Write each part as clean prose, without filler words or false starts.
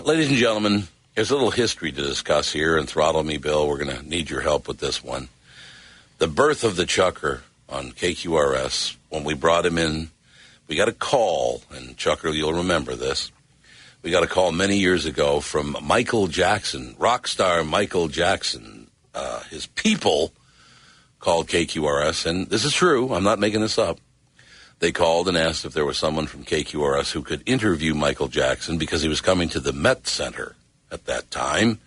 Ladies and gentlemen, there's a little history to discuss here, and throttle me, Bill. We're going to need your help with this one. The birth of the Chucker on KQRS, when we brought him in, we got a call, and Chucker, you'll remember this. We got a call many years ago from Michael Jackson, rock star Michael Jackson. His people called KQRS, and this is true. I'm not making this up. They called and asked if there was someone from KQRS who could interview Michael Jackson because he was coming to the Met Center at that time,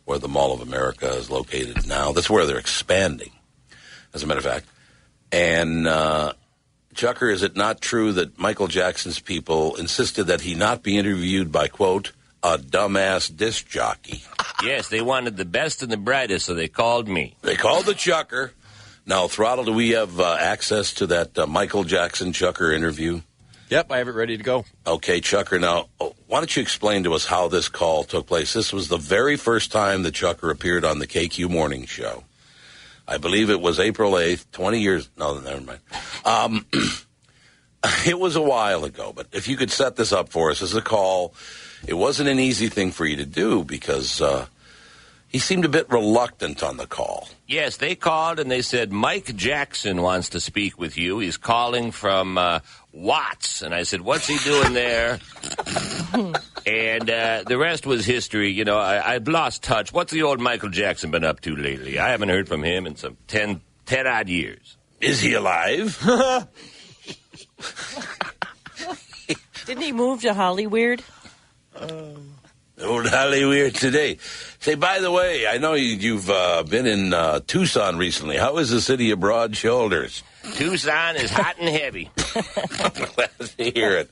where the Mall of America is located now. That's where they're expanding, as a matter of fact. And, Chucker, is it not true that Michael Jackson's people insisted that he not be interviewed by, quote, a dumbass disc jockey? Yes, they wanted the best and the brightest, so they called me. They called the Chucker. Now, Throttle, do we have access to that Michael Jackson Chucker interview? Yep, I have it ready to go. Okay, Chucker, now, why don't you explain to us how this call took place? This was the very first time that Chucker appeared on the KQ Morning Show. I believe it was April 8th, 20 years. No, never mind. It was a while ago, but if you could set this up for us as a call, it wasn't an easy thing for you to do because he seemed a bit reluctant on the call. Yes, they called and they said, Mike Jackson wants to speak with you. He's calling from Watts. And I said, what's he doing there? And the rest was history. You know, I've lost touch. What's the old Michael Jackson been up to lately? I haven't heard from him in some 10-odd years. Is he alive? Didn't he move to Hollyweird? Old Hollyweird today. Say, by the way, I know you've been in Tucson recently. How is the city of broad shoulders? Tucson is hot and heavy. I'm glad to hear it.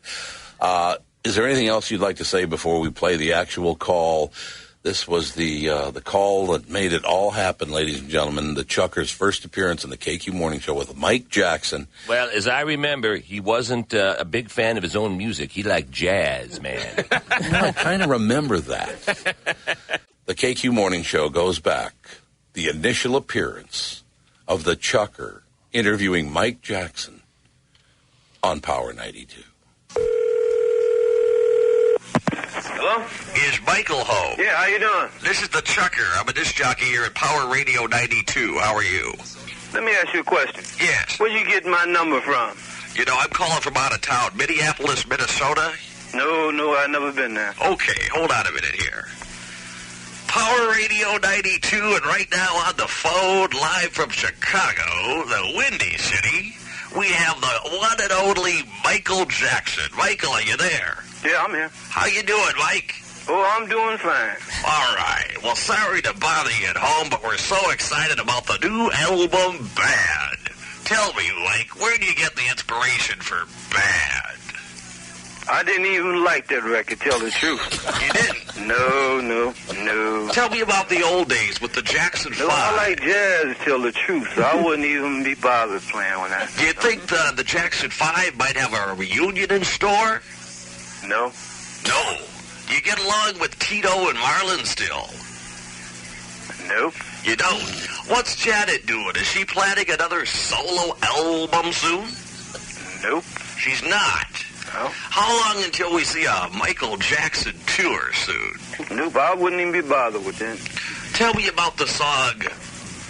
Is there anything else you'd like to say before we play the actual call? This was the call that made it all happen, ladies and gentlemen. The Chucker's first appearance on the KQ Morning Show with Mike Jackson. Well, as I remember, he wasn't a big fan of his own music. He liked jazz, man. I kind of remember that. The KQ Morning Show goes back. The initial appearance of the Chucker interviewing Mike Jackson on Power 92. Hello? Is Michael home? Yeah, how you doing? This is the Chucker. I'm a disc jockey here at Power Radio 92. How are you? Let me ask you a question. Yes. Where'd you get my number from? You know, I'm calling from out of town. Minneapolis, Minnesota? No, I've never been there. Okay, hold on a minute here. Power Radio 92, and right now on the phone, live from Chicago, the Windy City, we have the one and only Michael Jackson. Michael, are you there? Yeah, I'm here. How you doing, Mike? Oh, I'm doing fine. All right. Well, sorry to bother you at home, but we're so excited about the new album, Bad. Tell me, Mike, where do you get the inspiration for Bad? I didn't even like that record, tell the truth. You didn't? No. Tell me about the old days with the Jackson 5. No, I like jazz, tell the truth, so I wouldn't even be bothered playing with that. Do you think the Jackson 5 might have a reunion in store? No. No. Do you get along with Tito and Marlon still? Nope. You don't? What's Janet doing? Is she planning another solo album soon? Nope. She's not. No. How long until we see a Michael Jackson tour soon? Nope, I wouldn't even be bothered with that. Tell me about the song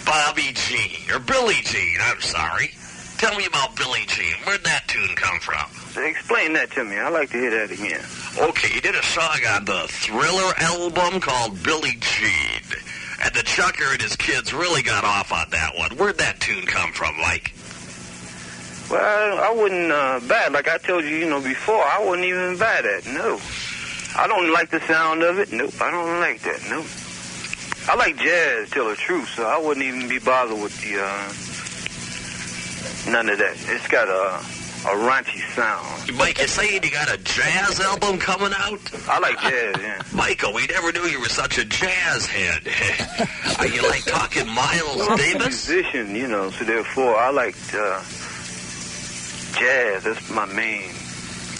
Bobby Jean, or Billie Jean, I'm sorry. Tell me about Billie Jean. Where'd that tune come from? Explain that to me. I'd like to hear that again. Okay, you did a song on the Thriller album called Billie Jean. And the Chucker and his kids really got off on that one. Where'd that tune come from, Mike? Well, I wouldn't buy it. Like I told you, before, I wouldn't even buy that. No. I don't like the sound of it. Nope, I don't like that. Nope. I like jazz, tell the truth, so I wouldn't even be bothered with the, none of that. It's got a raunchy sound. Mike, you're saying you got a jazz album coming out? I like jazz, yeah. Michael, we never knew you were such a jazz head. Are you like talking Miles Davis? I'm a musician, so therefore I like jazz. That's my main.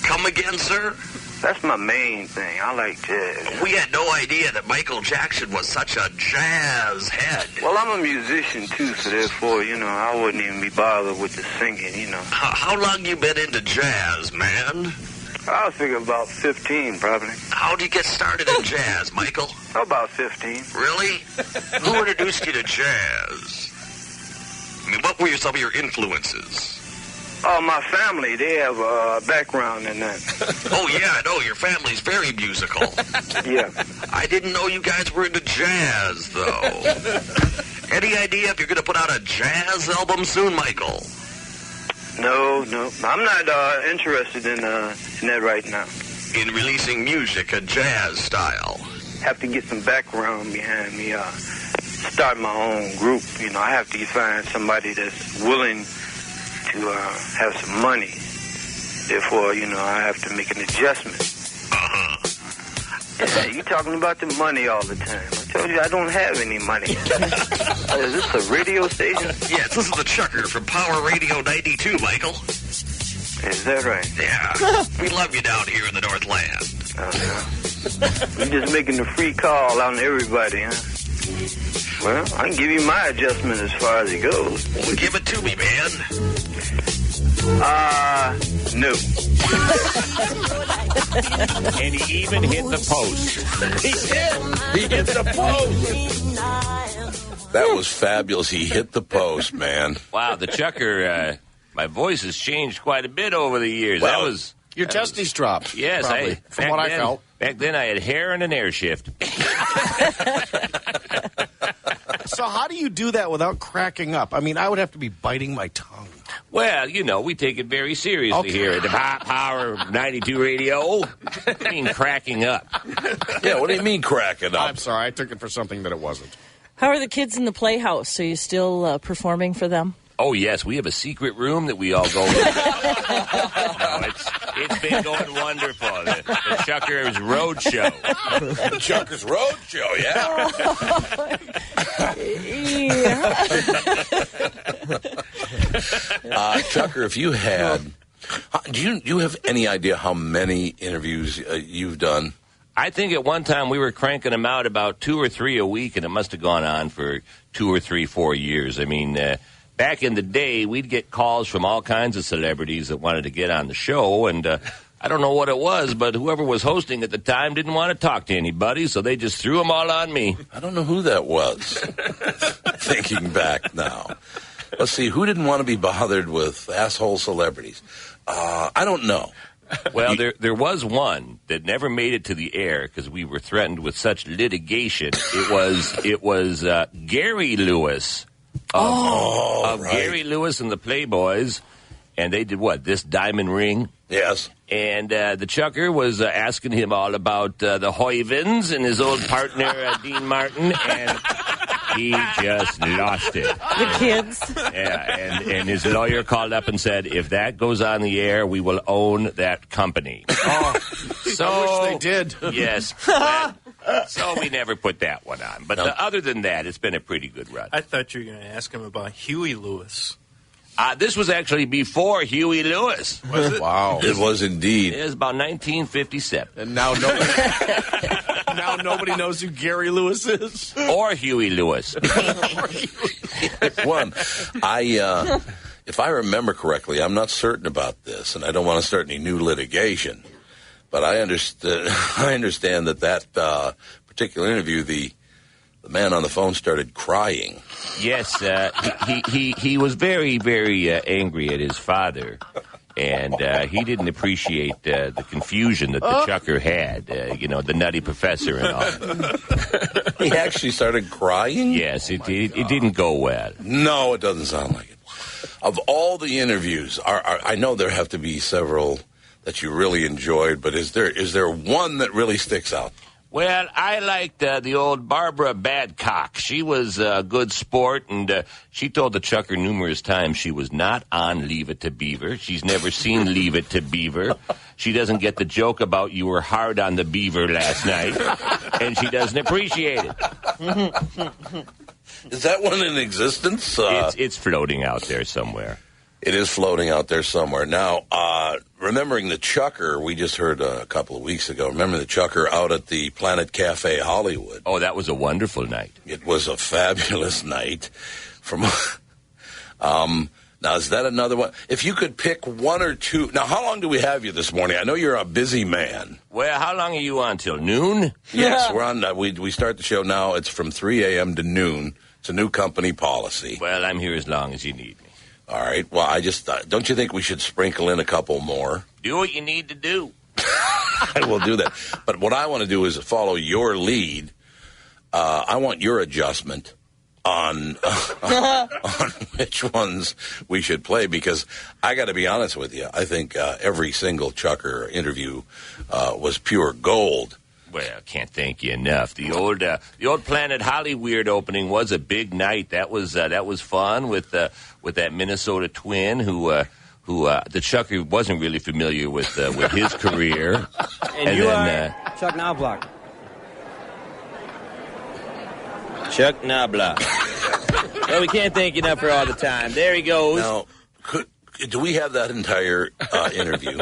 Come again, sir? That's my main thing. I like jazz. We had no idea that Michael Jackson was such a jazz head. Well, I'm a musician, too, so therefore, I wouldn't even be bothered with the singing, How long you been into jazz, man? I was thinking about 15, probably. How'd you get started in jazz, Michael? About 15. Really? Who introduced you to jazz? I mean, what were some of your influences? Oh, my family, they have a background in that. Oh, yeah, I know. Your family's very musical. Yeah. I didn't know you guys were into jazz, though. Any idea if you're going to put out a jazz album soon, Michael? No. I'm not interested in that right now. In releasing music, a jazz style. Have to get some background behind me. Start my own group. You know, I have to find somebody that's willing to have some money. Therefore, you know, I have to make an adjustment. Uh-huh. Yeah, you talking about the money all the time. I told you I don't have any money. Is this a radio station? Yes, this is the Chucker from Power Radio 92, Michael. Is that right? Yeah. We love you down here in the Northland. You're just making a free call on everybody, huh? Well, I can give you my adjustment as far as it goes. Well, give it to me, man. No. And he even hit the post. He hit the post. That was fabulous. He hit the post, man. Wow, the Chucker, my voice has changed quite a bit over the years. Well, that was... Your testes dropped. Yes, probably, from what I felt. Back then I had hair and an air shift. So how do you do that without cracking up? I mean, I would have to be biting my tongue. Well, you know, we take it very seriously here at the Power 92 Radio. I mean, cracking up. Yeah, what do you mean cracking up? I'm sorry, I took it for something that it wasn't. How are the kids in the Playhouse? Are you still performing for them? Oh, yes, we have a secret room that we all go in. It's been going wonderful. The Chucker's Road Show. The Chucker's Road Show, yeah. Chucker, if you had... Do you have any idea how many interviews you've done? I think at one time we were cranking them out about 2 or 3 a week, and it must have gone on for 2 or 3, 4 years. I mean... back in the day, we'd get calls from all kinds of celebrities that wanted to get on the show, and I don't know what it was, but whoever was hosting at the time didn't want to talk to anybody, so they just threw them all on me. I don't know who that was, thinking back now. Let's see, who didn't want to be bothered with asshole celebrities? I don't know. Well, there was one that never made it to the air because we were threatened with such litigation. It was Gary Lewis. Of right. Gary Lewis and the Playboys, and they did what? This diamond ring? Yes. And the Chucker was asking him all about the Huyvens and his old partner, Dean Martin, and he just lost it. The kids? Yeah, and his lawyer called up and said, if that goes on the air, we will own that company. Oh, so, I wish they did. Yes. So we never put that one on. But other than that, it's been a pretty good run. I thought you were going to ask him about Huey Lewis. This was actually before Huey Lewis. Was it? Wow. It was indeed. It was about 1957. And now nobody knows who Gary Lewis is. Or Huey Lewis. One. If I remember correctly, I'm not certain about this, and I don't want to start any new litigation. But I understand that particular interview, the man on the phone started crying. Yes, he was very, very angry at his father, and he didn't appreciate the confusion that the Chucker had, the nutty professor and all. He actually started crying? Yes, it didn't go well. No, it doesn't sound like it. Of all the interviews, I know there have to be several that you really enjoyed, but is there one that really sticks out? Well, I liked the old Barbara Badcock. She was a good sport, and she told the Chucker numerous times she was not on Leave It to Beaver. She's never seen Leave It to Beaver. She doesn't get the joke about you were hard on the beaver last night, and she doesn't appreciate it. Is that one in existence? It's floating out there somewhere. It is floating out there somewhere. Now, remembering the Chucker, we just heard a couple of weeks ago, remember the Chucker out at the Planet Cafe Hollywood. Oh, that was a wonderful night. It was a fabulous night. Now, is that another one? If you could pick one or two. Now, how long do we have you this morning? I know you're a busy man. Well, how long are you on till noon? Yes, we're on. We start the show now. It's from 3 a.m. to noon. It's a new company policy. Well, I'm here as long as you need me. All right. Well, I just don't you think we should sprinkle in a couple more? Do what you need to do. I will do that. But what I want to do is follow your lead. I want your adjustment on which ones we should play, because I got to be honest with you. I think every single Chucker interview was pure gold. Well, can't thank you enough. The old Planet Hollyweird opening was a big night. That was fun with that Minnesota twin who the Chucker wasn't really familiar with his career. And you then, are Chuck Knobloch. Chuck Knobloch. Well, we can't thank you enough for all the time. There he goes. Now, do we have that entire interview?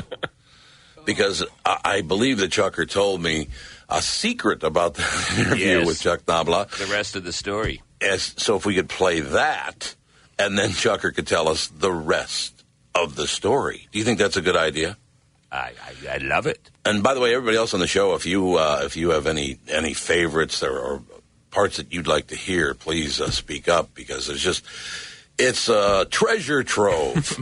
Because I believe that Chucker told me a secret about the interview with Chuck Knobloch. The rest of the story. So if we could play that, and then Chucker could tell us the rest of the story. Do you think that's a good idea? I love it. And by the way, everybody else on the show, if you have any favorites or parts that you'd like to hear, please speak up, because it's a treasure trove.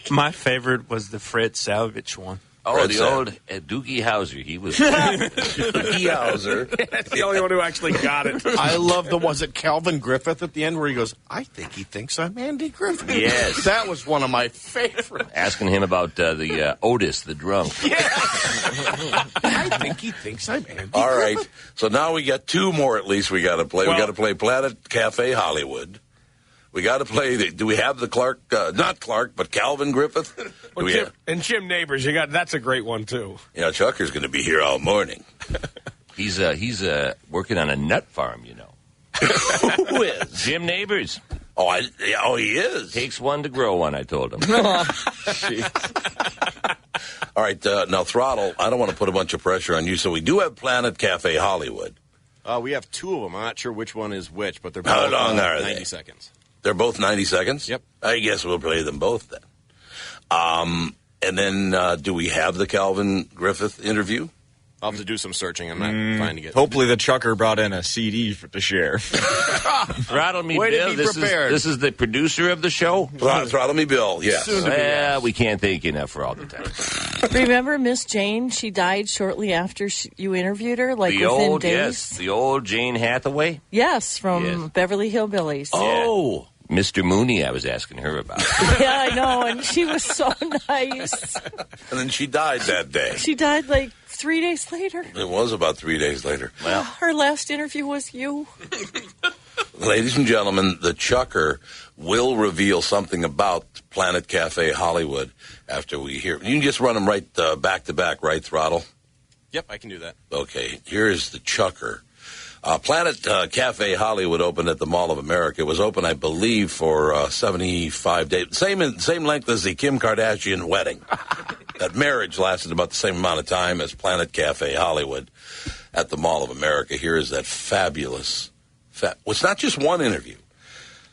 My favorite was the Fred Salvich one. Oh, Fred the old Doogie Howser. He was Doogie Howser. That's the only one who actually got it. I love was it Calvin Griffith at the end where he goes, I think he thinks I'm Andy Griffith. Yes. That was one of my favorites. asking him about the Otis, the drunk. I think he thinks I'm Andy All right. Griffith. So now we got two more at least we got to play. We got to play Planet Cafe Hollywood. We got to play. Do we have the Clark? Not Clark, but Calvin Griffith. And Jim Neighbors. That's a great one too. Yeah, Chucker's going to be here all morning. He's working on a nut farm, you know. Who is? Jim Neighbors. Oh, he is. Takes one to grow one, I told him. All right, now Throttle. I don't want to put a bunch of pressure on you, so we do have Planet Cafe Hollywood. We have two of them. I'm not sure which one is which, but they're How both long are 90 they? seconds. They're both 90 seconds? Yep. I guess we'll play them both then. And then do we have the Calvin Griffith interview? I'll have to do some searching. I'm not finding it. Hopefully the Chucker brought in a CD to share. Throttle Me Way to Bill. be This prepared. is the producer of the show. Throttle Me Bill, yes. Well, we can't thank you enough for all the time. Remember Miss Jane? She died shortly after you interviewed her, like within days. Yes, the old Jane Hathaway. Yes, from Beverly Hillbillies. Oh. Mr. Mooney, I was asking her about. Yeah, I know, and she was so nice. And then she died that day. She died like 3 days later. It was about 3 days later. Well, Her last interview was you. Ladies and gentlemen, the Chucker will reveal something about Planet Cafe Hollywood after we hear. You can just run them right back to back, right, Throttle? Yep, I can do that. Okay, here's the Chucker. Planet Cafe Hollywood opened at the Mall of America. It was open, I believe, for 75 days. Same length as the Kim Kardashian wedding. That marriage lasted about the same amount of time as Planet Cafe Hollywood at the Mall of America. Here is that fabulous... well, it's not just one interview.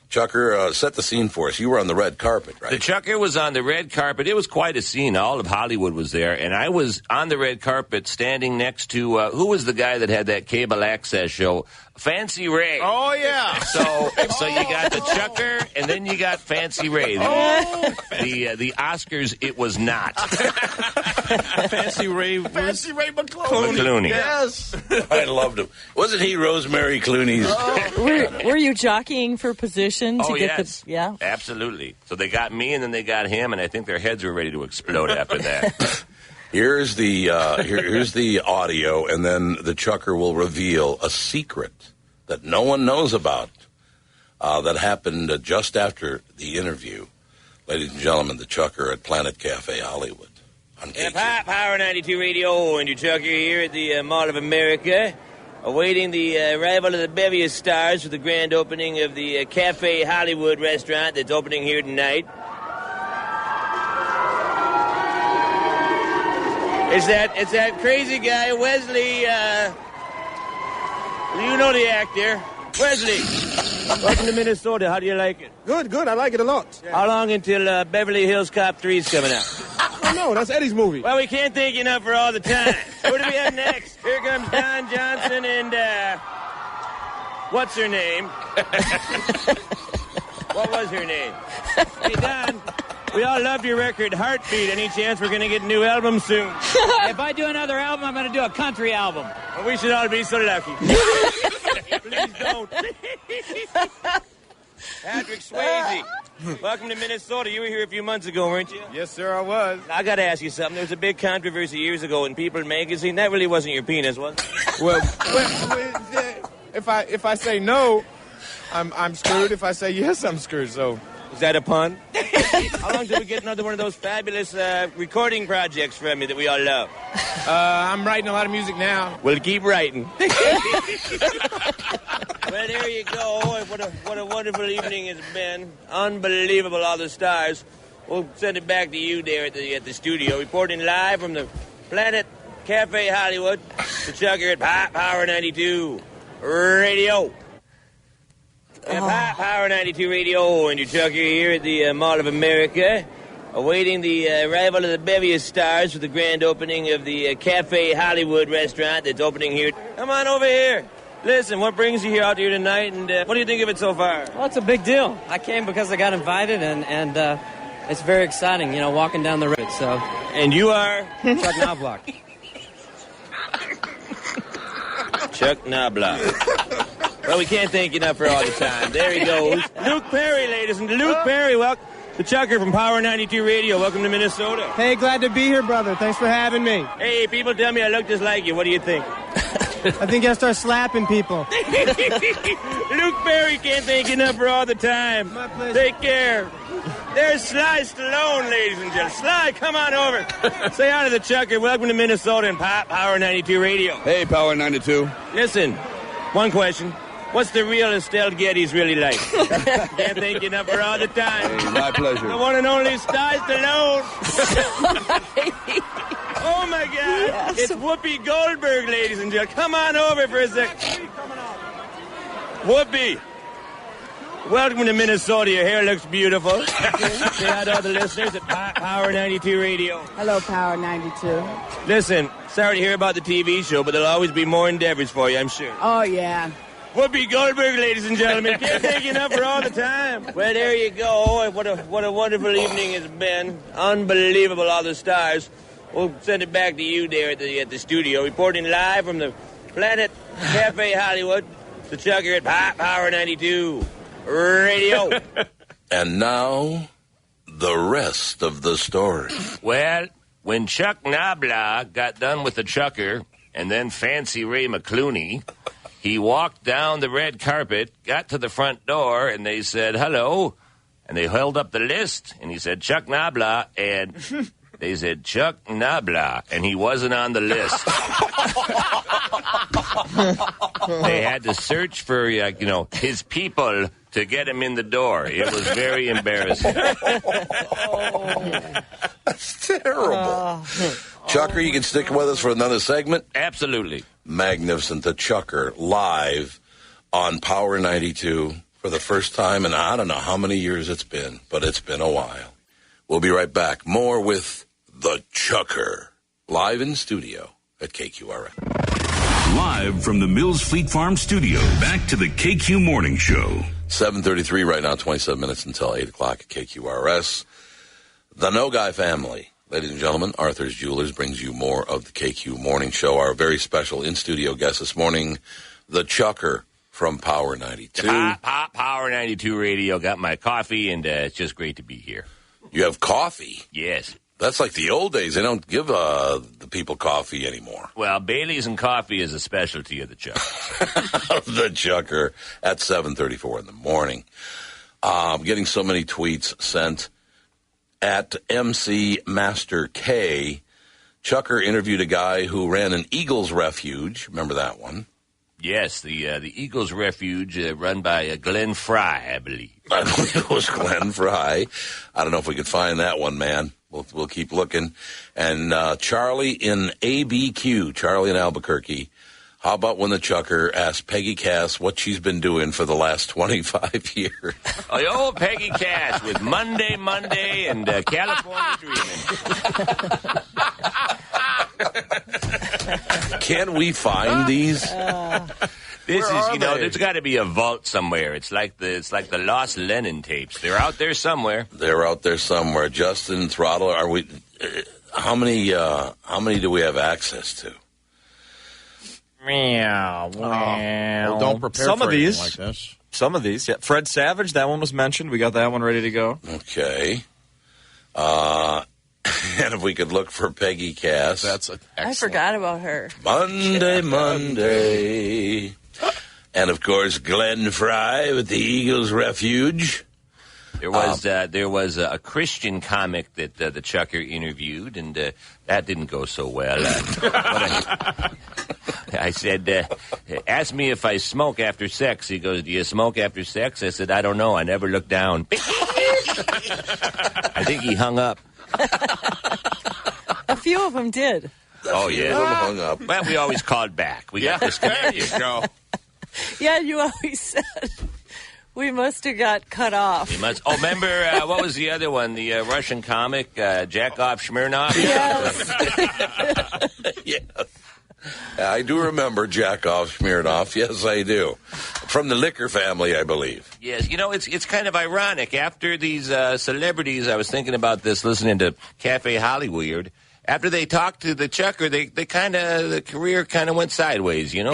Chucker, set the scene for us. You were on the red carpet, right? the Chucker was on the red carpet. It was quite a scene. All of Hollywood was there, and I was on the red carpet standing next to, who was the guy that had that cable access show? Fancy Ray. Oh, yeah. So you got the Chucker, and then you got Fancy Ray. The Oscars, it was not. Fancy Ray McClooney. Yes. I loved him. Wasn't he Rosemary Clooney's? Were you jockeying for position to get yes. the Absolutely. So they got me, and then they got him, and I think their heads were ready to explode after that. Here's the audio, and then the Chucker will reveal a secret that no one knows about that happened just after the interview. Ladies and gentlemen, the Chucker at Planet Cafe Hollywood. On Power 92 Radio and your Chucker here at the Mall of America, awaiting the arrival of the bevy of stars for the grand opening of the Cafe Hollywood restaurant that's opening here tonight. It's that crazy guy, Wesley, you know the actor. Wesley, welcome to Minnesota. How do you like it? Good. I like it a lot. How long until Beverly Hills Cop 3 is coming out? Oh, no, that's Eddie's movie. Well, we can't thank you enough for all the time. Who do we have next? Here comes Don Johnson and, what's her name? What was her name? Hey, Don, we all love your record, Heartbeat. Any chance we're going to get a new album soon? If I do another album, I'm going to do a country album. Well, we should all be so lucky. Please don't. Patrick Swayze, welcome to Minnesota. You were here a few months ago, weren't you? Yes, sir, I was. Now, I got to ask you something. There was a big controversy years ago in People magazine. That really wasn't your penis, was it? Well, if I say no, I'm screwed. If I say yes, I'm screwed. So, is that a pun? How long till we get another one of those fabulous recording projects from you that we all love? I'm writing a lot of music now. Well, keep writing. Well, there you go. What a wonderful evening it's been. Unbelievable, all the stars. We'll send it back to you there at the studio, reporting live from the Planet Cafe Hollywood. The Chucker at Power 92 Radio. Power 92 Radio and your Chucker here at the Mall of America, awaiting the arrival of the bevy of stars for the grand opening of the Cafe Hollywood restaurant that's opening here. Come on over here. Listen, what brings you out here tonight, and what do you think of it so far? Well, it's a big deal. I came because I got invited, and it's very exciting, walking down the road. So. And you are? Chuck Knobloch. Chuck Knobloch. Well, we can't thank you enough for all the time. There he goes. Luke Perry, ladies and Luke Perry, welcome. The Chucker from Power 92 Radio. Welcome to Minnesota. Hey, glad to be here, brother. Thanks for having me. Hey, people tell me I look just like you. What do you think? I think I start slapping people. Luke Perry, can't thank you enough for all the time. My pleasure. Take care. There's Sly Stallone, ladies and gentlemen. Sly, come on over. Say hi to the Chucker. Welcome to Minnesota and Power 92 Radio. Hey, Power 92. Listen, one question. What's the real Estelle Getty's really like? Can't thank you enough for all the time. Hey, my pleasure. The one and only Sly Stallone. Oh, my God. Yes. It's Whoopi Goldberg, ladies and gentlemen. Come on over for a sec. Whoopi. Welcome to Minnesota. Your hair looks beautiful. Say hi to all the listeners at Power 92 Radio. Hello, Power 92. Listen, sorry to hear about the TV show, but there'll always be more endeavors for you, I'm sure. Oh, yeah. Whoopi Goldberg, ladies and gentlemen. Can't thank you enough for all the time. Well, there you go. What a wonderful evening it's been. Unbelievable, all the stars. We'll send it back to you there at the studio, reporting live from the Planet Cafe Hollywood. The Chucker at Power 92 Radio. And now, the rest of the story. Well, when Chuck Knobloch got done with the Chucker, and then Fancy Ray McClooney, he walked down the red carpet, got to the front door, and they said, hello. And they held up the list, and he said, Chuck Knobloch, and they said, Chuck Knobloch, and he wasn't on the list. They had to search for, his people to get him in the door. It was very embarrassing. That's terrible. Chucker, you can stick with us for another segment? Absolutely. Magnificent. The Chucker live on Power 92 for the first time in I don't know how many years it's been, but it's been a while. We'll be right back. More with The Chucker live in studio at KQRS. Live from the Mills Fleet Farm studio, back to the KQ Morning Show. 7:33 right now, 27 minutes until 8 o'clock at KQRS. The No Guy family. Ladies and gentlemen, Arthur's Jewelers brings you more of the KQ Morning Show. Our very special in-studio guest this morning, the Chucker from Power 92. Power 92 Radio. Got my coffee, and it's just great to be here. You have coffee? Yes. That's like the old days. They don't give the people coffee anymore. Well, Bailey's and coffee is a specialty of the Chucker. The Chucker at 7:34 in the morning. I'm getting so many tweets sent. At MC Master K, Chucker interviewed a guy who ran an Eagles refuge. Remember that one? Yes, the Eagles refuge run by Glenn Fry, I believe. I believe it was Glenn Fry. I don't know if we could find that one, man. We'll keep looking. And Charlie in ABQ, Charlie in Albuquerque, How about when the Chucker asked Peggy Cass what she's been doing for the last 25 years? Oh, the old Peggy Cass with Monday, and California Dreaming. Can we find these? This is, there's got to be a vault somewhere. It's like the lost Lennon tapes. They're out there somewhere. They're out there somewhere. Justin, Throttle, are we? How many do we have access to? Well, don't prepare some for of these like this. Some of these, yeah. Fred Savage, that one was mentioned. We got that one ready to go. Okay. And if we could look for Peggy Cass. That's I forgot about her. Monday. And, of course, Glenn Fry with the Eagles Refuge. There was a Christian comic that the Chucker interviewed, and that didn't go so well. I said, ask me if I smoke after sex. He goes, do you smoke after sex? I said, I don't know. I never look down. I think he hung up. A few of them did. Oh, yeah. Hung up. Well, we always called back. We got disconnected. There you go. Yeah, you always said we must have got cut off. We must. Oh, remember, what was the other one? The Russian comic, Jakov Smirnov? Yes. Yes. I do remember Jakov Smirnov. Yes, I do. From the Liquor family, I believe. Yes, it's kind of ironic. After these celebrities, I was thinking about this, listening to Cafe Hollywood. After they talked to the Chucker, the career kind of went sideways. A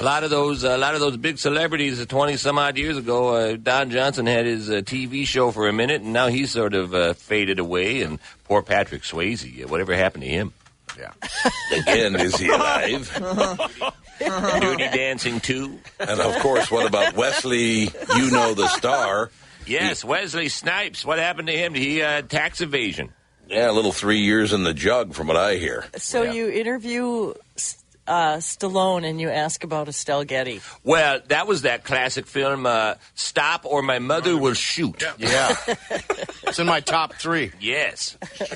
lot of those big celebrities 20 some odd years ago. Don Johnson had his TV show for a minute, and now he's sort of faded away. And poor Patrick Swayze, whatever happened to him? Yeah. Again, is he alive? Dirty Dancing 2. And, of course, what about Wesley, the star? Yes, Wesley Snipes. What happened to him? He tax evasion. Yeah, a little 3 years in the jug from what I hear. So you interview Stallone and you ask about Estelle Getty. Well, that was that classic film, Stop or My Mother Will Shoot. Yeah. It's in my top 3. Yes. Sure.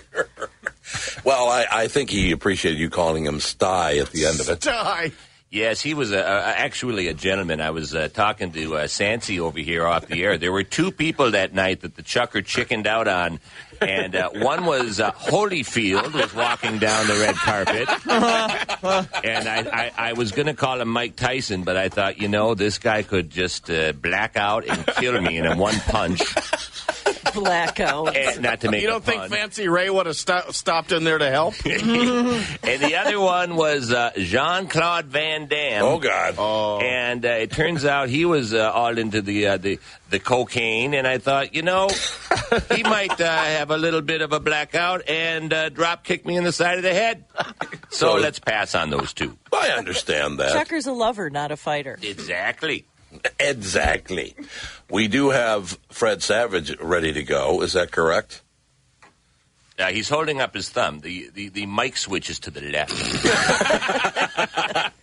Well, I think he appreciated you calling him Sty at the end of it. Sty. Yes, he was actually a gentleman. I was talking to Sancy over here off the air. There were 2 people that night that the Chucker chickened out on, and one was Holyfield was walking down the red carpet, and I was going to call him Mike Tyson, but I thought, this guy could just black out and kill me in one punch. Blackout. And not to make You don't think fun. Fancy Ray would have stopped in there to help? And the other one was Jean-Claude Van Damme. Oh, God. Oh. And it turns out he was all into the cocaine, and I thought, he might have a little bit of a blackout and drop kick me in the side of the head. So let's pass on those 2. I understand that. Chucker's a lover, not a fighter. Exactly. We do have Fred Savage ready to go. Is that correct? He's holding up his thumb. The mic switch is to the left.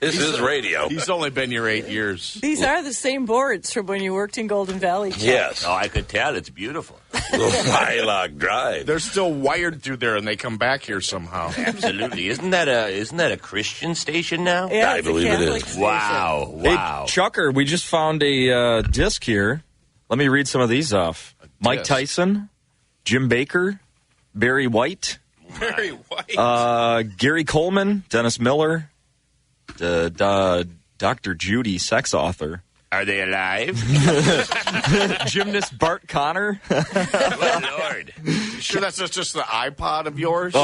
This is radio. He's only been here 8 years. These are the same boards from when you worked in Golden Valley, Chuck. Yes. Oh, I could tell. It's beautiful. Lilac Drive. They're still wired through there, and they come back here somehow. Absolutely. Isn't that a Christian station now? Yeah, I believe it is. Station. Wow. Hey, Chucker, we just found a disc here. Let me read some of these off. Mike Tyson, Jim Baker, Barry White. Barry White. Gary Coleman, Dennis Miller, Dr. Judy, sex author. Are they alive? Gymnast Bart Connor. Good Lord. You sure that's just the iPod of yours?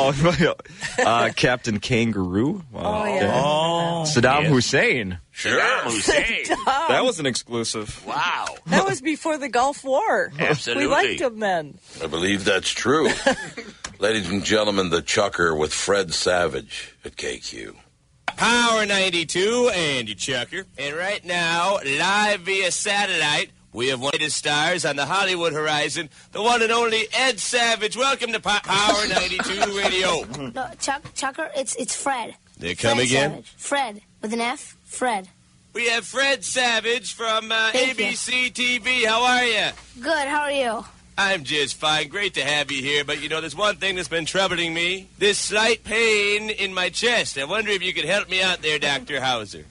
Captain Kangaroo. Oh, yeah. Saddam Hussein. Sure. Saddam Hussein. That was an exclusive. Wow. That was before the Gulf War. Absolutely. We liked him then. I believe that's true. Ladies and gentlemen, the Chucker with Fred Savage at KQ. Power 92 and you Chucker. And right now, live via satellite, we have one of the stars on the Hollywood horizon, the one and only Ed Savage. Welcome to Power 92 Radio. No, Chucker, it's Fred. They come Fred again? Savage. Fred, with an F, Fred. We have Fred Savage from Thank ABC TV. How are you? Good, how are you? I'm just fine. Great to have you here. But, there's one thing that's been troubling me. This slight pain in my chest. I wonder if you could help me out there, Dr. Hauser.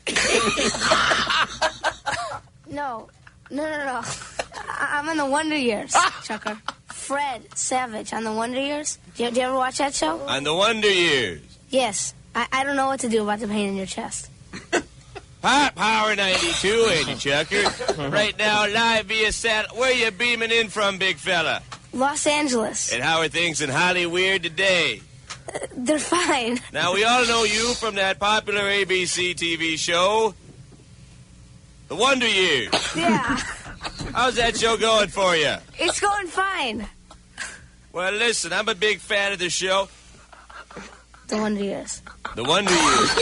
No. I'm in the Wonder Years, Chucker. Fred Savage on the Wonder Years. Do you ever watch that show? On the Wonder Years. Yes. I don't know what to do about the pain in your chest. Hot Power 92, Andy Chucker. Right now, live via satellite. Where you beaming in from, big fella? Los Angeles. And how are things in Hollywood today? They're fine. Now, we all know you from that popular ABC TV show, The Wonder Years. Yeah. How's that show going for you? It's going fine. Well, listen, I'm a big fan of the show. The Wonder Years. The Wonder Years.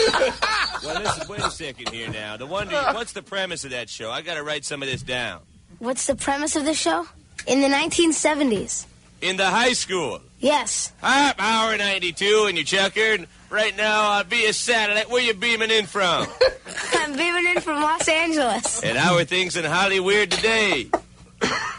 Well, listen, wait a second here now. The Wonder Years. What's the premise of that show? I got to write some of this down. What's the premise of the show? In the 1970s. In the high school. Yes. Hot Power 92, and you Chucker. Right now, via satellite. Where you beaming in from? I'm beaming in from Los Angeles. And how are things in Hollywood today?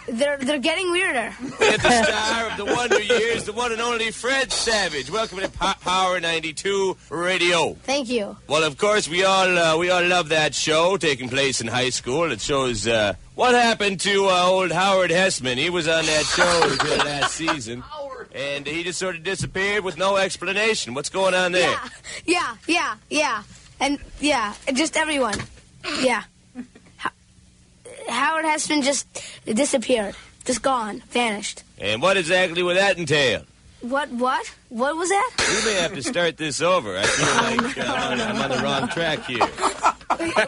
They're getting weirder. With the star of the Wonder Years, the one and only Fred Savage. Welcome to Power 92 Radio. Thank you. Well, of course, we all love that show taking place in high school. It shows what happened to old Howard Hessman. He was on that show until last season. And he just sort of disappeared with no explanation. What's going on there? Yeah. And, just everyone. Yeah. Howard Hessman just disappeared. Just gone. Vanished. And what exactly would that entail? What? What was that? We may have to start this over. I feel like I'm on the wrong track here.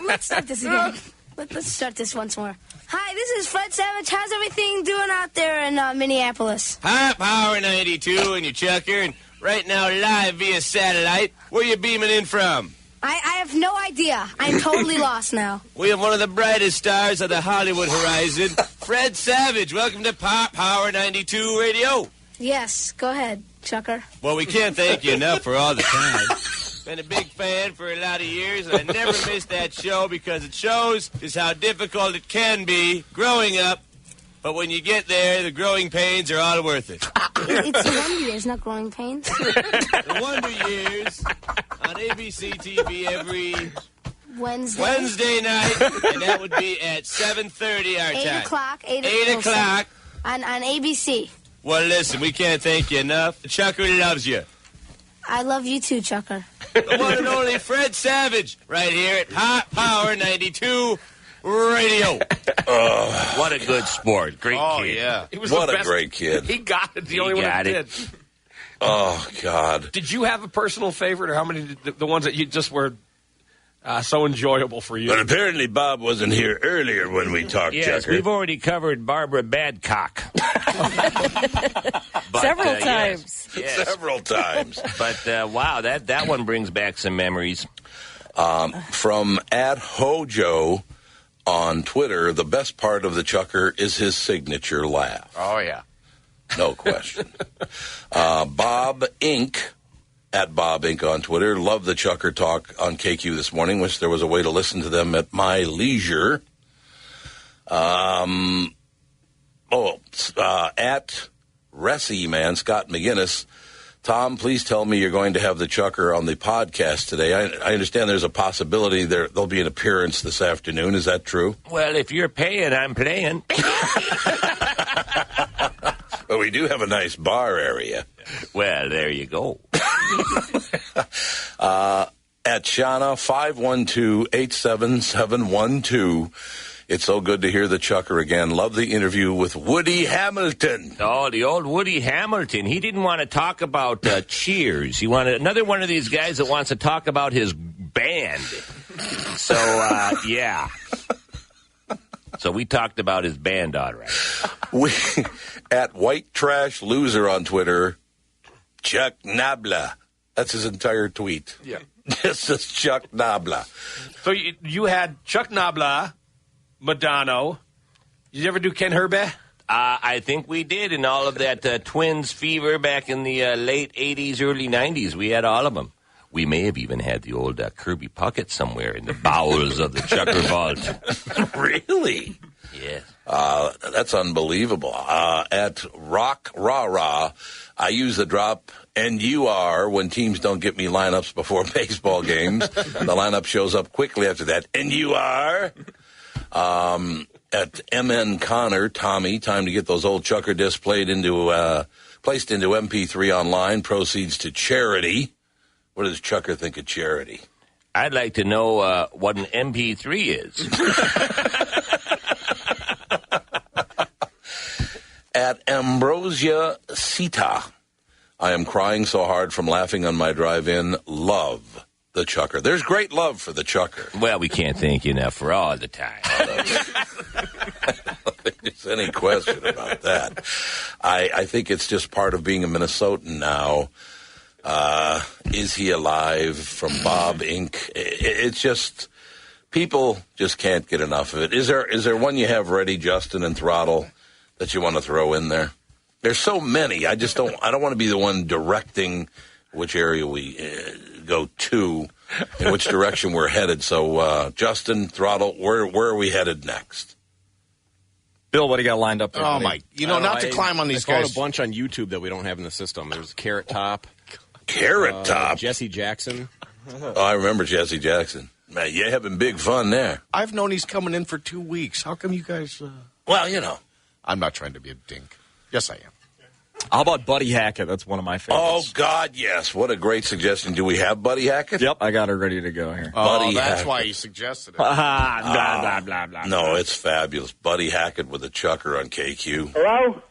Let's start this again. Let's start this once more. Hi, this is Fred Savage. How's everything doing out there in Minneapolis? Hot Power 92 and you Chucker. And right now live via satellite. Where you beaming in from? I have no idea. I'm totally lost now. We have one of the brightest stars of the Hollywood horizon, Fred Savage. Welcome to Power 92 Radio. Yes, go ahead, Chucker. Well, we can't thank you enough for all the time. Been a big fan for a lot of years, and I never missed that show because it shows just how difficult it can be growing up. But when you get there, the growing pains are all worth it. It's the Wonder Years, not growing pains. The Wonder Years on ABC TV every Wednesday night, and that would be at 7:30 our time. 8 o'clock. On ABC. Well, listen, we can't thank you enough. Chucker loves you. I love you too, Chucker. The one and only Fred Savage, right here at Hot Power 92 Radio. What a good sport. Great kid. Yeah. What a great kid. He got it. The only one that did. Oh, God. Did you have a personal favorite, or how many the ones that you just were so enjoyable for you? But apparently Bob wasn't here earlier when we talked, Yes, Chucker. we've already covered Barbara Badcock. Several times. Yes. Several times. But, wow, that one brings back some memories. From @Hojo on Twitter, the best part of the Chucker is his signature laugh. Oh, yeah. No question. Bob Inc., @Bob Inc. on Twitter, love the Chucker talk on KQ this morning. Wish there was a way to listen to them at my leisure. At Ressie Man, Scott McGinnis, Tom, please tell me you're going to have the Chucker on the podcast today. I understand there's a possibility there'll be an appearance this afternoon. Is that true? Well, if you're paying, I'm playing. But we do have a nice bar area. Well, there you go. At Shauna, 512-87712. It's so good to hear the Chucker again. Love the interview with Woody Hamilton. Oh, the old Woody Hamilton. He didn't want to talk about Cheers. He wanted another one of these guys that wants to talk about his band. So, yeah. So we talked about his band, all right. At White Trash Loser on Twitter, Chuck Nabla. That's his entire tweet. Yeah. This is Chuck Nabla. So you had Chuck Nabla, Madonna. Did you ever do Ken Herbe? I think we did in all of that Twins fever back in the late 80s, early 90s. We had all of them. We may have even had the old Kirby Puckett somewhere in the bowels of the Chucker Vault. Really? Yes. That's unbelievable. At Rock Rah Rah, I use the drop NUR when teams don't get me lineups before baseball games. The lineup shows up quickly after that. NUR. At MN Connor, Tommy, time to get those old Chucker discs placed into MP3 online. Proceeds to charity. What does Chucker think of charity? I'd like to know what an MP3 is. At Ambrosia Sita, I am crying so hard from laughing on my drive-in. Love the Chucker. There's great love for the Chucker. Well, we can't thank you enough for all the time. I don't think there's any question about that. I think it's just part of being a Minnesotan now. Is he alive? From Bob Inc. It's just, people just can't get enough of it. Is there one you have ready, Justin and Throttle, that you want to throw in there? There's so many. I don't want to be the one directing which area we go to, in which direction we're headed. So, Justin, Throttle, where are we headed next? Bill, what do you got lined up there? Oh, my. Not to climb on these guys. I guys. found a bunch on YouTube that we don't have in the system. There's Carrot Top. Carrot Top? Jesse Jackson. Oh, I remember Jesse Jackson. Man, you're having big fun there. I've known he's coming in for 2 weeks. How come you guys... Well, I'm not trying to be a dink. Yes, I am. How about Buddy Hackett? That's one of my favorites. Oh, God, yes. What a great suggestion. Do we have Buddy Hackett? Yep, I got her ready to go here. Buddy that's Hackett. why he suggested it. Blah, blah, blah. No, it's fabulous. Buddy Hackett with a Chucker on KQ. Hello?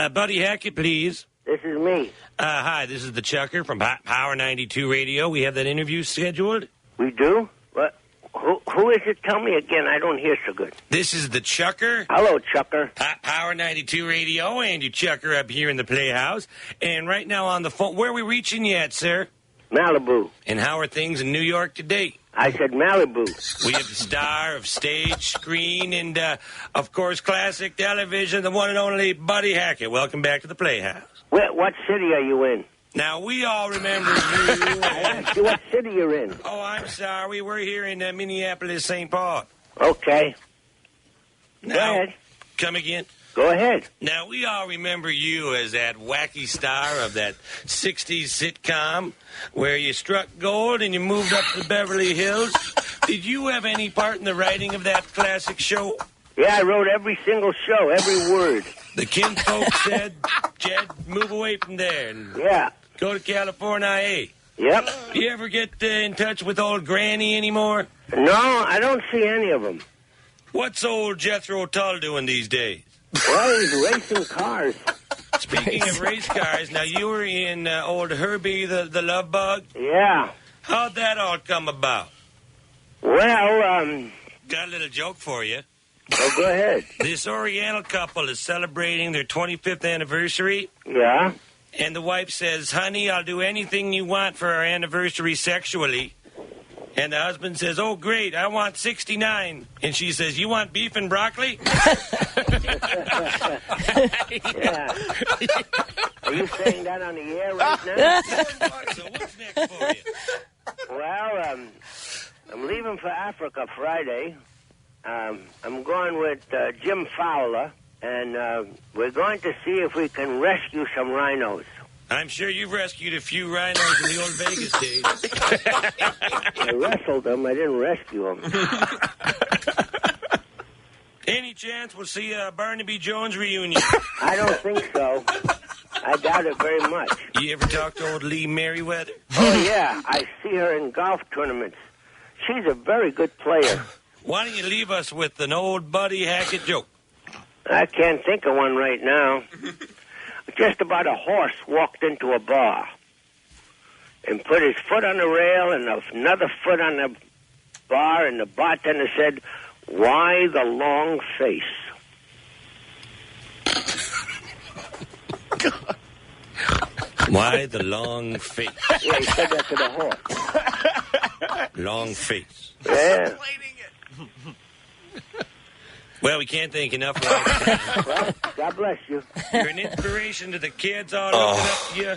Buddy Hackett, please. This is me. Hi, this is the Chucker from Power 92 Radio. We have that interview scheduled. We do? What? Who is it? Tell me again. I don't hear so good. This is the Chucker. Hello, Chucker. Power 92 Radio, and you Chucker up here in the Playhouse. And right now on the phone, where are we reaching you at, sir? Malibu. And how are things in New York today? I said Malibu. We have the star of stage, screen, and, of course, classic television, the one and only Buddy Hackett. Welcome back to the Playhouse. What city are you in? Now, we all remember you. I asked you what city you're in. Oh, I'm sorry. We're here in Minneapolis, St. Paul. Okay. Now, go ahead. Come again? Go ahead. Now, we all remember you as that wacky star of that 60s sitcom where you struck gold and you moved up to Beverly Hills. Did you have any part in the writing of that classic show? Yeah, I wrote every single show, every word. The kinfolk said, Jed, move away from there and go to California. Yep. You ever get in touch with old Granny anymore? No, I don't see any of them. What's old Jethro Tull doing these days? Well, he's racing cars. Speaking of race cars, now you were in old Herbie the Love Bug? Yeah. How'd that all come about? Well, got a little joke for you. Oh, go ahead. This Oriental couple is celebrating their 25th anniversary. Yeah. And the wife says, honey, I'll do anything you want for our anniversary sexually. And the husband says, oh, great, I want 69. And she says, you want beef and broccoli? Yeah. Are you saying that on the air right now? So what's next for you? Well, I'm leaving for Africa Friday. I'm going with Jim Fowler, and we're going to see if we can rescue some rhinos. I'm sure you've rescued a few rhinos in the old Vegas days. I wrestled them. I didn't rescue them. Any chance we'll see a Barnaby Jones reunion? I don't think so. I doubt it very much. You ever talk to old Lee Merriweather? Oh, yeah. I see her in golf tournaments. She's a very good player. Why don't you leave us with an old Buddy Hackett joke? I can't think of one right now. Just about a horse walked into a bar and put his foot on the rail and another foot on the bar, and the bartender said, why the long face? Why the long face? Yeah, he said that to the horse. Long face. Yeah. Well, we can't thank enough. Well, God bless you. You're an inspiration to the kids all looking up to you.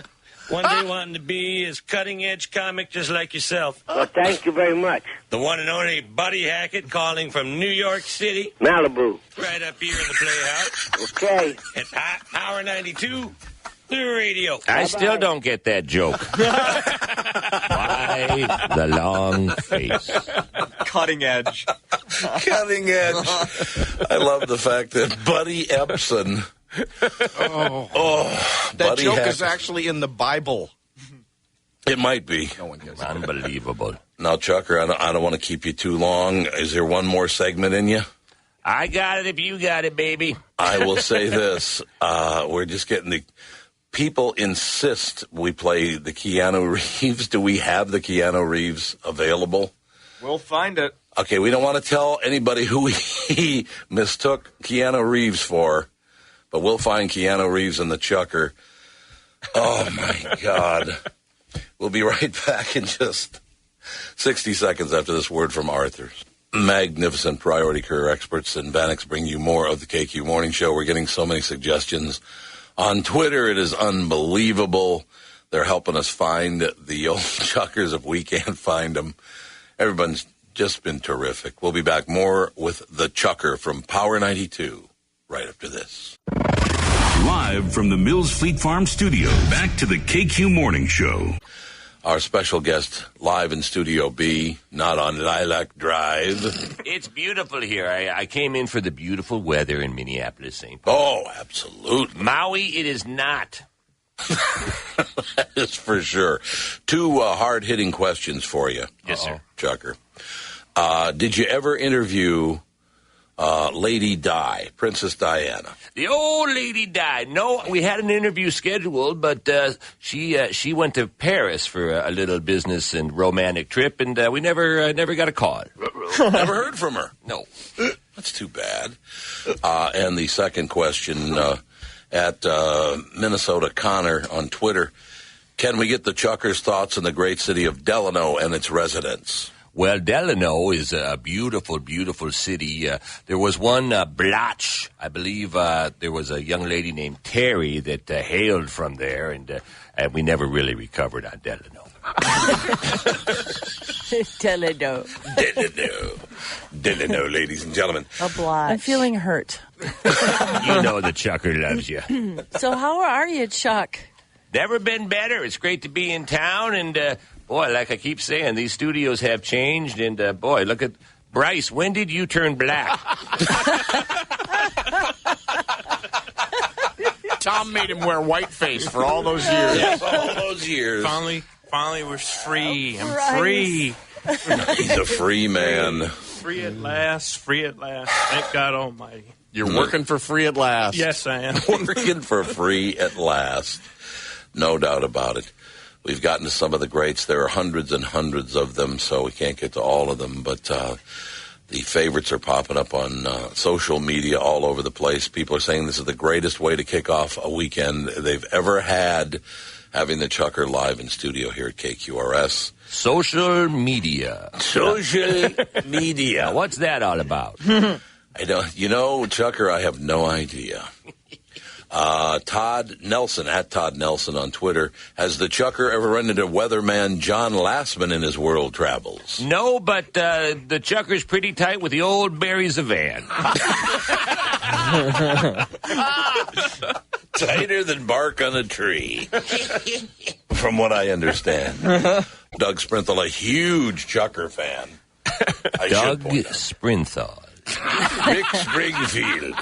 One day wanting to be as cutting-edge comic just like yourself. Well, thank you very much. The one and only Buddy Hackett calling from New York City. Malibu. Right up here in the Playhouse. Okay. At Power 92, the radio. I still don't get that joke. Why the long face? Cutting edge. Cutting edge. I love the fact that Buddy Epson. That Buddy joke Hackett. is actually in the Bible. It might be. No one gets Unbelievable. Now, Chucker, I don't want to keep you too long. Is there one more segment in you? I got it if you got it, baby. I will say this. We're just getting the... People insist we play the Keanu Reeves. Do we have the Keanu Reeves available? We'll find it. Okay, we don't want to tell anybody who he mistook Keanu Reeves for, but we'll find Keanu Reeves and the Chucker. Oh, my God. We'll be right back in just 60 seconds after this word from Arthur's. Magnificent priority career experts in Bannock's bring you more of the KQ Morning Show. We're getting so many suggestions. On Twitter, it is unbelievable. They're helping us find the old Chuckers if we can't find them. Everyone's just been terrific. We'll be back more with the Chucker from Power 92 right after this. Live from the Mills Fleet Farm studio, back to the KQ Morning Show. Our special guest live in Studio B, not on Lilac Drive. It's beautiful here. I came in for the beautiful weather in Minneapolis, St. Paul. Oh, absolutely. Maui, it is not. That is for sure. Two hard-hitting questions for you. Yes, sir. Chucker. Did you ever interview Lady Di, Princess Diana? The old lady died. No, we had an interview scheduled, but she went to Paris for a little business and romantic trip, and we never got a call. Never heard from her. No. That's too bad. And the second question at Minnesota Connor on Twitter, can we get the Chucker's thoughts on the great city of Delano and its residents? Well, Delano is a beautiful, beautiful city. There was one Blatch, I believe. There was a young lady named Terri that hailed from there, and we never really recovered on Delano. Delano, ladies and gentlemen. A Blatch. I'm feeling hurt. You know the Chucker loves you. So how are you, Chuck? Never been better. It's great to be in town, and boy, like I keep saying, these studios have changed, and boy, look at Bryce. When did you turn black? Tom made him wear whiteface for all those years. Yes, all those years. Finally, we're free. I'm Bryce. free. He's a free man. Free at last. Free at last. Thank God Almighty. You're working for free at last. Yes, I am. Working for free at last. No doubt about it. We've gotten to some of the greats. There are hundreds and hundreds of them, so we can't get to all of them. But the favorites are popping up on social media all over the place. People are saying this is the greatest way to kick off a weekend they've ever had, having the Chucker live in studio here at KQRS. Social media. Social media. What's that all about? I don't. You know, Chucker, I have no idea. Todd Nelson, at Todd Nelson on Twitter, has the Chucker ever run into weatherman John Lassman in his world travels? No, but the Chucker's pretty tight with the old Barry Zavan. Tighter than bark on a tree, from what I understand. Doug Sprinthal, a huge Chucker fan. Doug Sprinthal. Rick Springfield.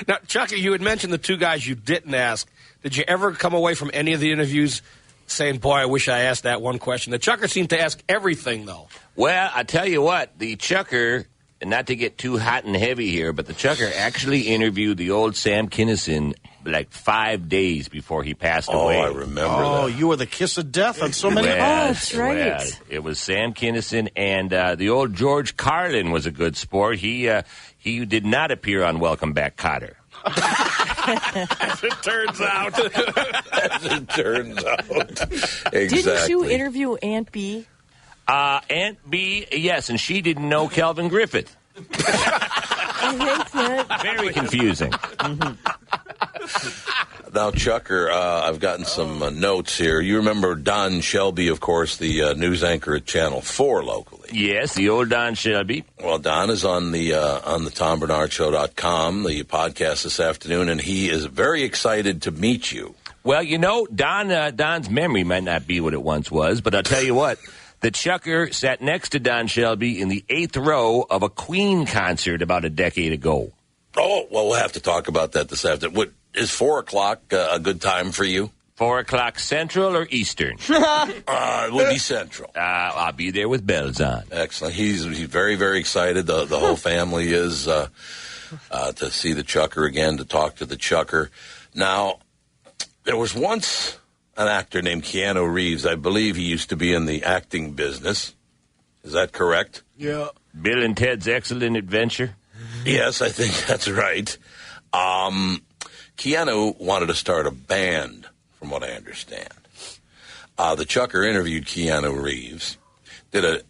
Now, Chucky, you had mentioned the two guys you didn't ask. Did you ever come away from any of the interviews saying, boy, I wish I asked that one question? The Chucker seemed to ask everything, though. Well, I tell you what, the Chucker, and not to get too hot and heavy here, but the Chucker actually interviewed the old Sam Kinison like 5 days before he passed away. Oh, I remember that. Oh, you were the kiss of death on so many. That's right. Well, it was Sam Kinison, and the old George Carlin was a good sport. He did not appear on Welcome Back, Kotter. As it turns out. As it turns out. Exactly. Didn't you interview Aunt B? Aunt B, yes, and she didn't know Calvin Griffith. I think that. Very confusing. That Now, Chucker, I've gotten some notes here. You remember Don Shelby, of course, the news anchor at Channel 4 locally. Yes, the old Don Shelby. Well, Don is on the TomBarnardShow.com, the podcast this afternoon, and he is very excited to meet you. Well, you know, Don's memory might not be what it once was, but I'll tell you what. The Chucker sat next to Don Shelby in the 8th row of a Queen concert about a decade ago. Oh, well, we'll have to talk about that this afternoon. Is 4 o'clock a good time for you? 4 o'clock Central or Eastern? It would be Central. I'll be there with bells on. Excellent. He's very, very excited. The whole family is to see the Chucker again, to talk to the Chucker. Now, there was once an actor named Keanu Reeves. I believe he used to be in the acting business. Is that correct? Yeah. Bill and Ted's Excellent Adventure? Yes, I think that's right. Keanu wanted to start a band, from what I understand. The Chucker interviewed Keanu Reeves, did a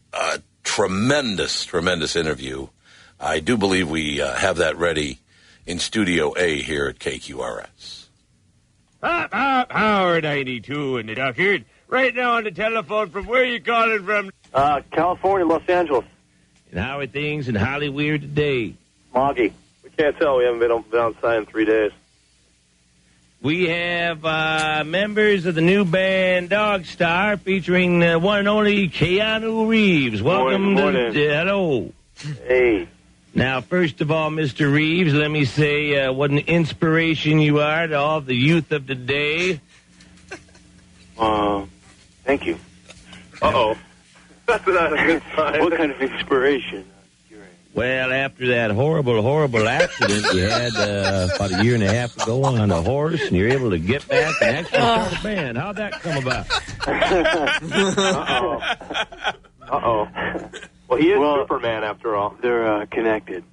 tremendous, tremendous interview. I do believe we have that ready in Studio A here at KQRS. Howard 92 in the Duckard. Right now on the telephone from where you calling from? California, Los Angeles. And how are things in Hollywood today? Moggy. We can't tell. We haven't been outside in 3 days. We have members of the new band Dog Star featuring one and only Keanu Reeves. Welcome morning. Hello. Hey. Now, first of all, Mr. Reeves, let me say what an inspiration you are to all the youth of today. Thank you. Uh-oh. That's not a good sign. What kind of inspiration? Well, after that horrible, horrible accident you had about a year and a half ago on a horse, and you're able to get back and actually start a band. How'd that come about? Uh-oh. Well, he is Superman, after all. They're connected.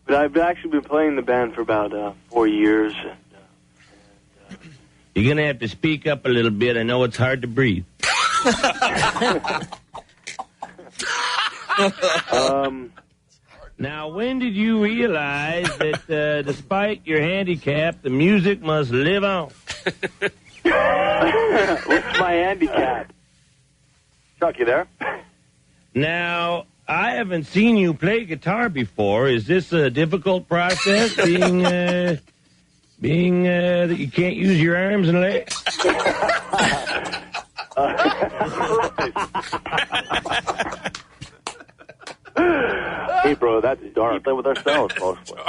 But I've actually been playing the band for about 4 years. You're going to have to speak up a little bit. I know it's hard to breathe. Now, when did you realize that despite your handicap, the music must live on? What's my handicap? Chuck, you there? Now, I haven't seen you play guitar before. Is this a difficult process, being that you can't use your arms and legs? Hey, bro, that's dark. We play with ourselves mostly.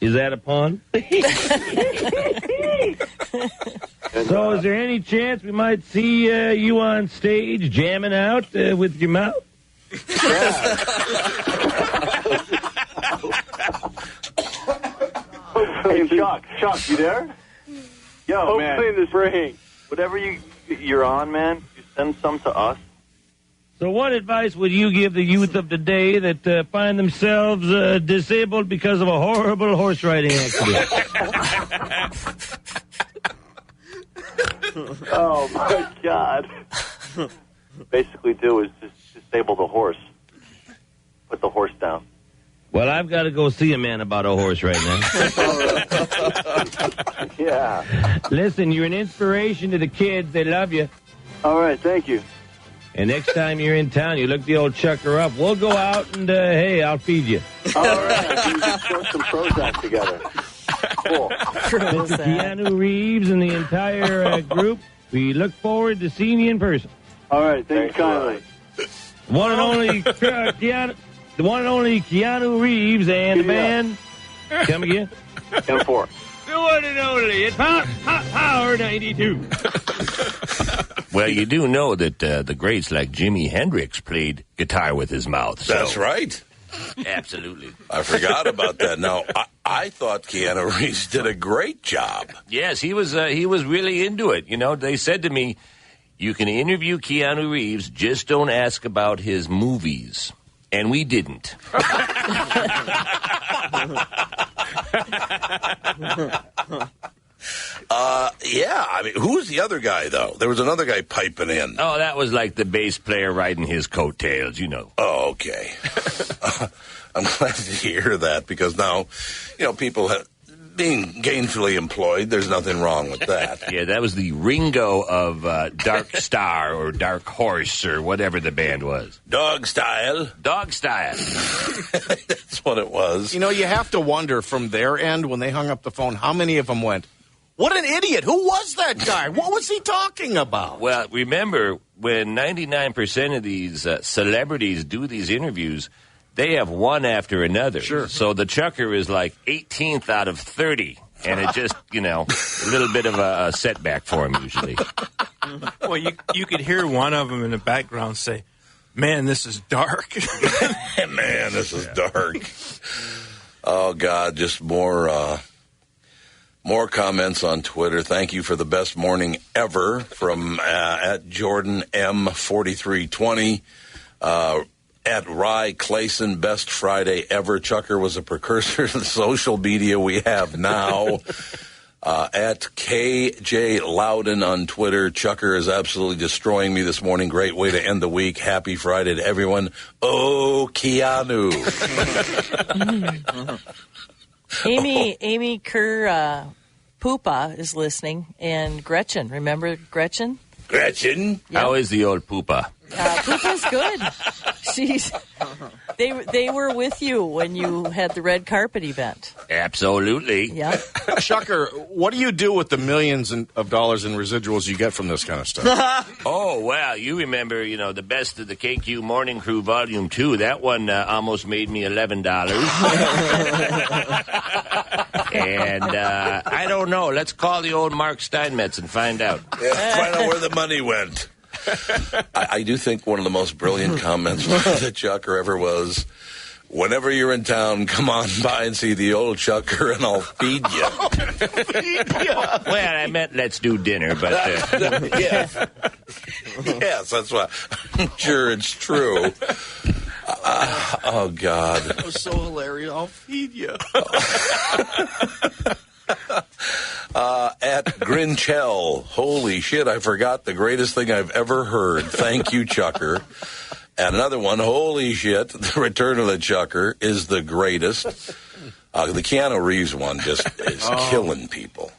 Is that a pun? So is there any chance we might see you on stage jamming out with your mouth? Hey, Chuck, you there? Yo, man. Hopefully in the spring. Whatever you're on, man, you send some to us. So what advice would you give the youth of today that find themselves disabled because of a horrible horse riding accident? Oh, my God. Basically do is just disable the horse. Put the horse down. Well, I've got to go see a man about a horse right now. Yeah. Listen, you're an inspiration to the kids. They love you. All right, thank you. And next time you're in town, you look the old Chucker up. We'll go out and, hey, I'll feed you. All right. We can sort some Prozac together. Cool. Mr. Keanu Reeves and the entire group, we look forward to seeing you in person. All right. Thanks kindly. One and only Keanu, the one and only Keanu Reeves and the band. Come again? M4. The one and only. It's Power 92. Well, you do know that the greats like Jimi Hendrix played guitar with his mouth. So. That's right. Absolutely. I forgot about that. Now, I thought Keanu Reeves did a great job. Yes, he was really into it. You know, they said to me, you can interview Keanu Reeves, just don't ask about his movies. And we didn't. Yeah, I mean, who's the other guy, though? There was another guy piping in. Oh, that was like the bass player riding his coattails, you know. Oh, okay. I'm glad to hear that because now, you know, people being gainfully employed, there's nothing wrong with that. Yeah, that was the Ringo of Dark Star or Dark Horse or whatever the band was. Dog Style. Dog Style. That's what it was. You know, you have to wonder from their end when they hung up the phone, how many of them went, what an idiot. Who was that guy? What was he talking about? Well, remember, when 99% of these celebrities do these interviews, they have one after another. Sure. So the chucker is like 18th out of 30. And it just, a little bit of a setback for him usually. Well, you could hear one of them in the background say, man, this is dark. Man, this is dark. Oh, God, just more comments on Twitter. Thank you for the best morning ever from at Jordan M4320. At Rye Clayson, best Friday ever. Chucker was a precursor to the social media we have now. At KJ Loudon on Twitter, Chucker is absolutely destroying me this morning. Great way to end the week. Happy Friday to everyone. Oh, Keanu. Amy Kerr Poopa is listening, and Gretchen. Remember Gretchen? Gretchen? Yeah. How is the old Poopa? Poopa's good. They were with you when you had the red carpet event. Absolutely. Yeah. Chucker, what do you do with the millions of dollars in residuals you get from this kind of stuff? Oh, well, you remember, the best of the KQ Morning Crew Volume 2. That one almost made me $11. And I don't know. Let's call the old Mark Steinmetz and find out. Yeah, find out where the money went. I do think one of the most brilliant comments that Chucker ever was, whenever you're in town, come on by and see the old Chucker and I'll feed you. Well, I meant let's do dinner, but... Yes, that's why. I'm sure it's true. Oh, God. That was so hilarious. I'll feed you. At Grinchell, holy shit, I forgot the greatest thing I've ever heard. Thank you, Chucker. And another one, holy shit, the return of the Chucker is the greatest. The Keanu Reeves one just is killing people.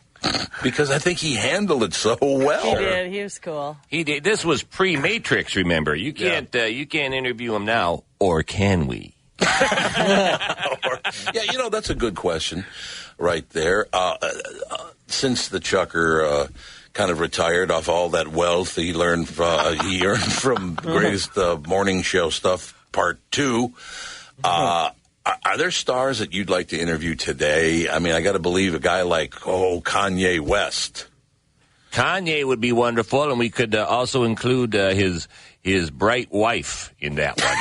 Because I think he handled it so well. He did. He was cool. He did. This was pre-Matrix, remember. You can't interview him now, or can we? Yeah, that's a good question right there. Since the Chucker kind of retired off all that wealth he earned from Greatest Morning Show Stuff Part 2, are there stars that you'd like to interview today? I mean, I got to believe a guy like, Kanye West. Kanye would be wonderful, and we could also include his bright wife in that one.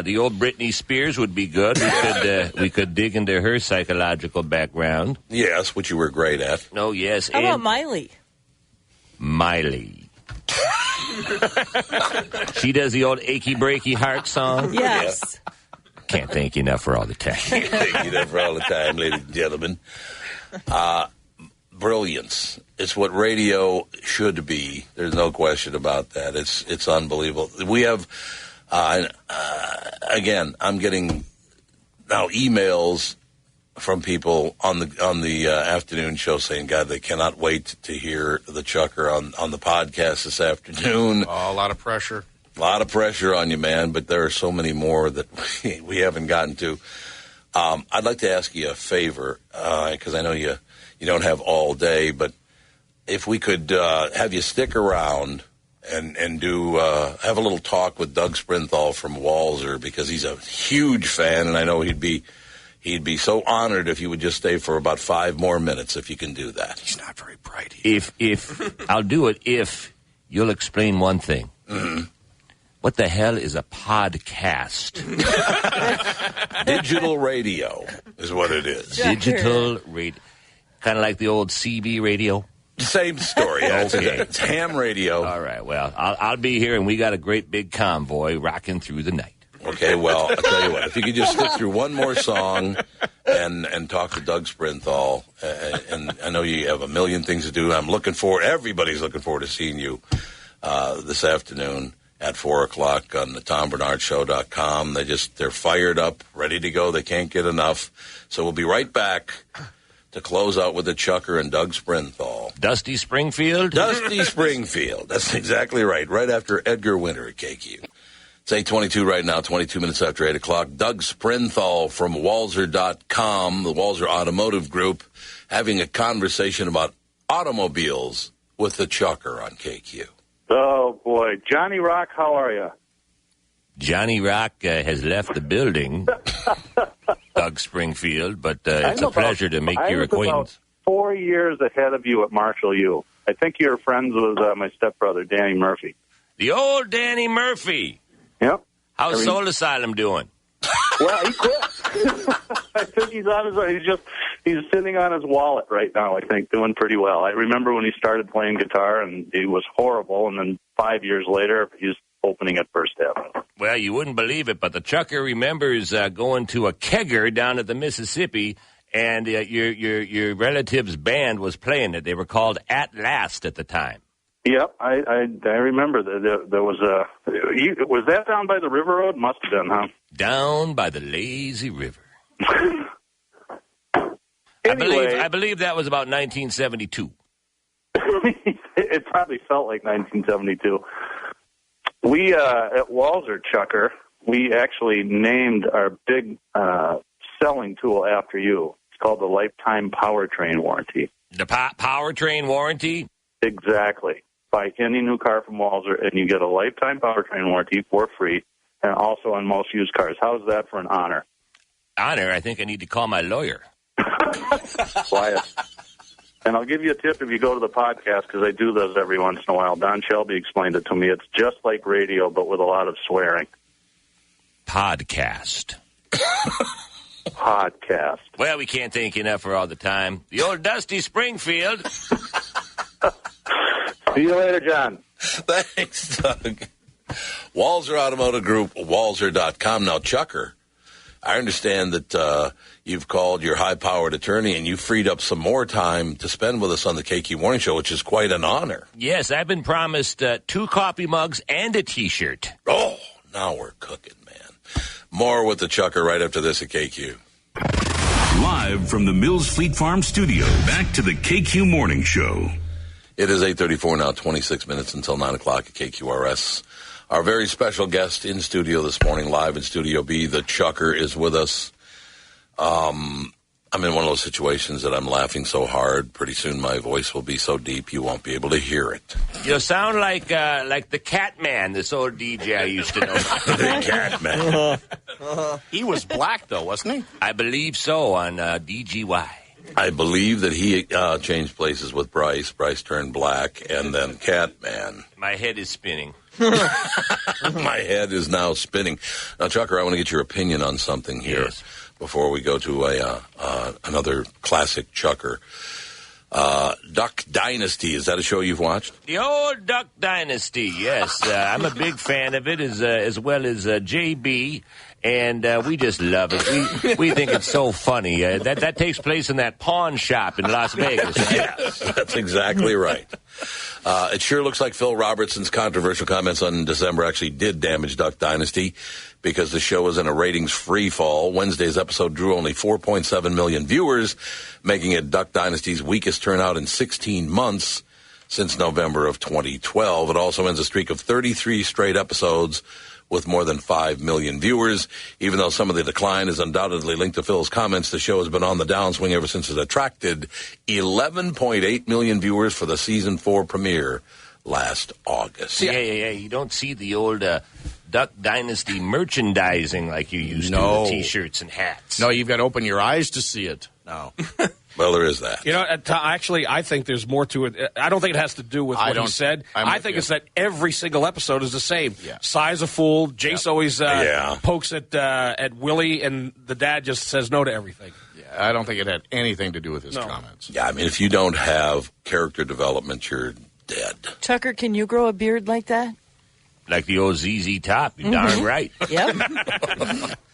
The old Britney Spears would be good. We could dig into her psychological background. Yes, which you were great at. Oh, yes. How about Miley? Miley. She does the old Achy Breaky Heart song? Yes. Can't thank you enough for all the time. Can't thank you enough for all the time, ladies and gentlemen. Brilliance. It's what radio should be. There's no question about that. It's unbelievable. We have, again, I'm getting now emails from people on the afternoon show saying, God, they cannot wait to hear the Chucker on the podcast this afternoon. Oh, a lot of pressure. A lot of pressure on you, man, but there are so many more that we haven't gotten to. I'd like to ask you a favor, because I know you don't have all day, but if we could have you stick around and do have a little talk with Doug Sprinthal from Walser, because he's a huge fan, and I know he'd be so honored if you would just stay for about 5 more minutes, if you can do that. He's not very bright. If I'll do it if you'll explain one thing. Mm-hmm. What the hell is a podcast? Digital radio is what it is. Digital radio. Kind of like the old CB radio? Same story. Okay. It's ham radio. All right, well, I'll be here, and we got a great big convoy rocking through the night. Okay, well, I'll tell you what. If you could just slip through one more song and talk to Doug Sprinthal, and I know you have a million things to do. Everybody's looking forward to seeing you this afternoon. at 4 o'clock on the TomBarnardShow.com. They're fired up, ready to go. They can't get enough. So we'll be right back to close out with the Chucker and Doug Sprinthal. Dusty Springfield? Dusty Springfield. That's exactly right after Edgar Winter at KQ. It's 8:22 right now, 22 minutes after 8 o'clock. Doug Sprinthal from Walzer.com, the Walzer Automotive Group, having a conversation about automobiles with the Chucker on KQ. Oh, boy. Johnny Rock, how are you? Johnny Rock has left the building, Doug Springfield, but it's a pleasure to make your acquaintance. About 4 years ahead of you at Marshall U. I think you're friends with my stepbrother, Danny Murphy. The old Danny Murphy. Yep. How's Soul Asylum doing? Well, he quit. I think he's on his. He's sitting on his wallet right now. I think doing pretty well. I remember when he started playing guitar, and he was horrible. And then 5 years later, he's opening at First Avenue. Well, you wouldn't believe it, but the Chucker remembers going to a kegger down at the Mississippi, and your relative's band was playing it. They were called At Last at the time. Yep, I remember that there was a. Was that down by the River Road? Must have been, huh? Down by the lazy river. Anyway, I believe that was about 1972. It probably felt like 1972. We at Walzer, Chucker, we actually named our big selling tool after you. It's called the Lifetime Powertrain Warranty. The powertrain warranty? Exactly. Buy any new car from Walzer, and you get a lifetime powertrain warranty for free, and also on most used cars. How's that for an honor? Honor? I think I need to call my lawyer. Quiet. And I'll give you a tip if you go to the podcast, because I do those every once in a while. Don Shelby explained it to me. It's just like radio, but with a lot of swearing. Podcast. Podcast. Well, we can't thank you enough for all the time. The old Dusty Springfield. See you later, John. Thanks, Doug. Walzer Automotive Group, Walzer.com. Now, Chucker, I understand that you've called your high-powered attorney and you freed up some more time to spend with us on the KQ Morning Show, which is quite an honor. Yes, I've been promised 2 coffee mugs and a T-shirt. Oh, now we're cooking, man. More with the Chucker right after this at KQ. Live from the Mills Fleet Farm studio, back to the KQ Morning Show. It is 8:34 now, 26 minutes until 9 o'clock at KQRS. Our very special guest in studio this morning, live in Studio B, the Chucker, is with us. I'm in one of those situations that I'm laughing so hard, pretty soon my voice will be so deep you won't be able to hear it. You sound like the Catman, this old DJ I used to know. The Catman. He was black, though, wasn't he? I believe so, on DGY. I believe that he changed places with Bryce. Bryce turned black, and then Catman. My head is spinning. My head is now spinning. Now, Chucker, I want to get your opinion on something here before we go to another classic Chucker. Duck Dynasty, is that a show you've watched? The old Duck Dynasty, yes. I'm a big fan of it, as well as JB. And we just love it. We think it's so funny. That takes place in that pawn shop in Las Vegas. Right? Yes, that's exactly right. It sure looks like Phil Robertson's controversial comments on December actually did damage Duck Dynasty, because the show was in a ratings free fall. Wednesday's episode drew only 4.7 million viewers, making it Duck Dynasty's weakest turnout in 16 months since November of 2012. It also ends a streak of 33 straight episodes with more than 5 million viewers. Even though some of the decline is undoubtedly linked to Phil's comments, the show has been on the downswing ever since it attracted 11.8 million viewers for the season 4 premiere last August. Yeah. You don't see the old Duck Dynasty merchandising like you used to, the T-shirts and hats. No, you've got to open your eyes to see it. No. Well, there is that. You know, actually, I think there's more to it. I don't think it has to do with what he said. I think it's that every single episode is the same. Yeah. Size a fool. Jace always pokes at Willie, and the dad just says no to everything. Yeah, I don't think it had anything to do with his comments. Yeah, I mean, if you don't have character development, you're dead. Chucker, can you grow a beard like that? Like the old ZZ Top. You're darn right. Yep.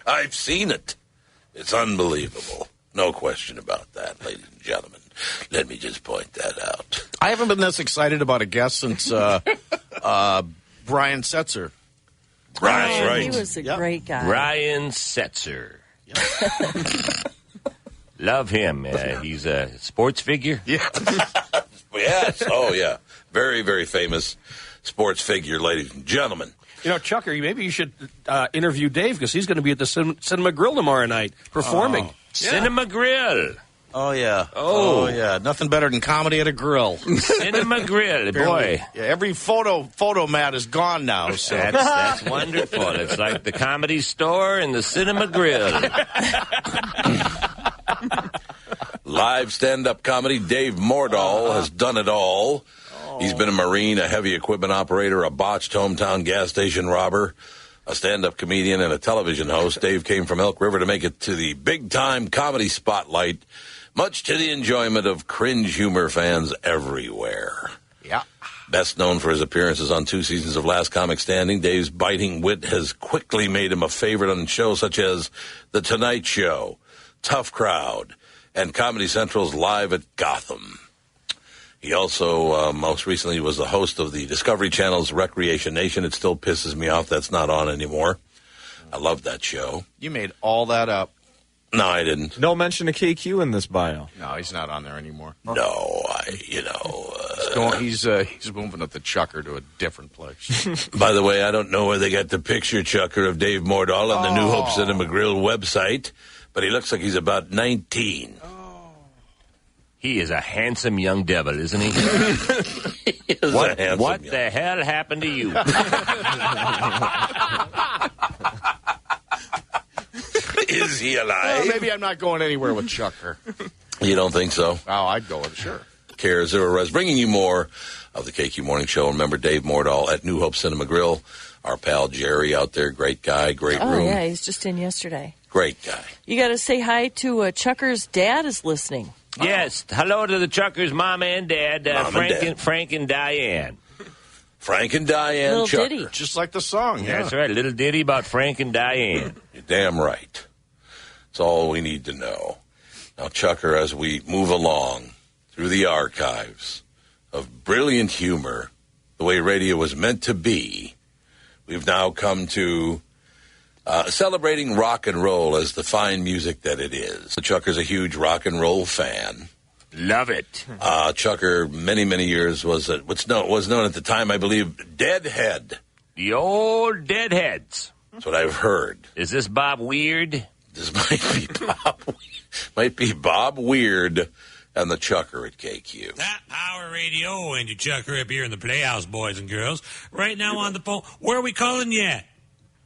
I've seen it. It's unbelievable. No question about that, ladies and gentlemen. Let me just point that out. I haven't been this excited about a guest since Brian Setzer. Brian, right. He was a great guy. Brian Setzer. Love him. He's a sports figure. Yeah. Yes. Oh, yeah. Very, very famous sports figure, ladies and gentlemen. You know, Chucker, maybe you should interview Dave because he's going to be at the Cinema Grill tomorrow night performing. Cinema Grill. Oh, yeah. Oh. Yeah. Nothing better than comedy at a grill. Cinema Grill, boy. Yeah, every photo mat is gone now. So. That's wonderful. It's like the Comedy Store and the Cinema Grill. Live stand-up comedy, Dave Mordahl has done it all. He's been a Marine, a heavy equipment operator, a botched hometown gas station robber, a stand-up comedian, and a television host. Dave came from Elk River to make it to the big-time comedy spotlight, much to the enjoyment of cringe humor fans everywhere. Yeah. Best known for his appearances on 2 seasons of Last Comic Standing, Dave's biting wit has quickly made him a favorite on shows such as The Tonight Show, Tough Crowd, and Comedy Central's Live at Gotham. He also, most recently, was the host of the Discovery Channel's Recreation Nation. It still pisses me off that's not on anymore. I love that show. You made all that up. No, I didn't. No mention of KQ in this bio. No, he's not on there anymore. No, he's moving up the Chucker to a different place. By the way, I don't know where they got the picture, Chucker, of Dave Mordahl on the New Hope Cinema Grill website, but he looks like he's about 19. He is a handsome young devil, isn't he? What the hell happened to you? Is he alive? Well, maybe I'm not going anywhere with Chucker. You don't think so? Oh, I'd go with it, sure. KQRS Res, bringing you more of the KQ Morning Show. Remember Dave Mordahl at New Hope Cinema Grill. Our pal Jerry out there, great guy, great room. Oh, yeah, he's just in yesterday. Great guy. You got to say hi to Chucker's dad is listening. Yes. Hello to the Chuckers' mom and dad, Frank and Diane. Frank and Diane Little Chucker. ditty. Just like the song. Yeah. That's right. Little ditty about Frank and Diane. You're damn right. That's all we need to know. Now, Chucker, as we move along through the archives of brilliant humor, the way radio was meant to be, we've now come to celebrating rock and roll as the fine music that it is. Chucker's a huge rock and roll fan. Love it. Chucker, many, many years, was known at the time, I believe, Deadhead. The old Deadheads. That's what I've heard. Is this Bob Weird? This might be Bob Weird and the Chucker at KQ. That Power Radio and your Chucker up here in the Playhouse, boys and girls. Right now on the phone. Where are we calling you at?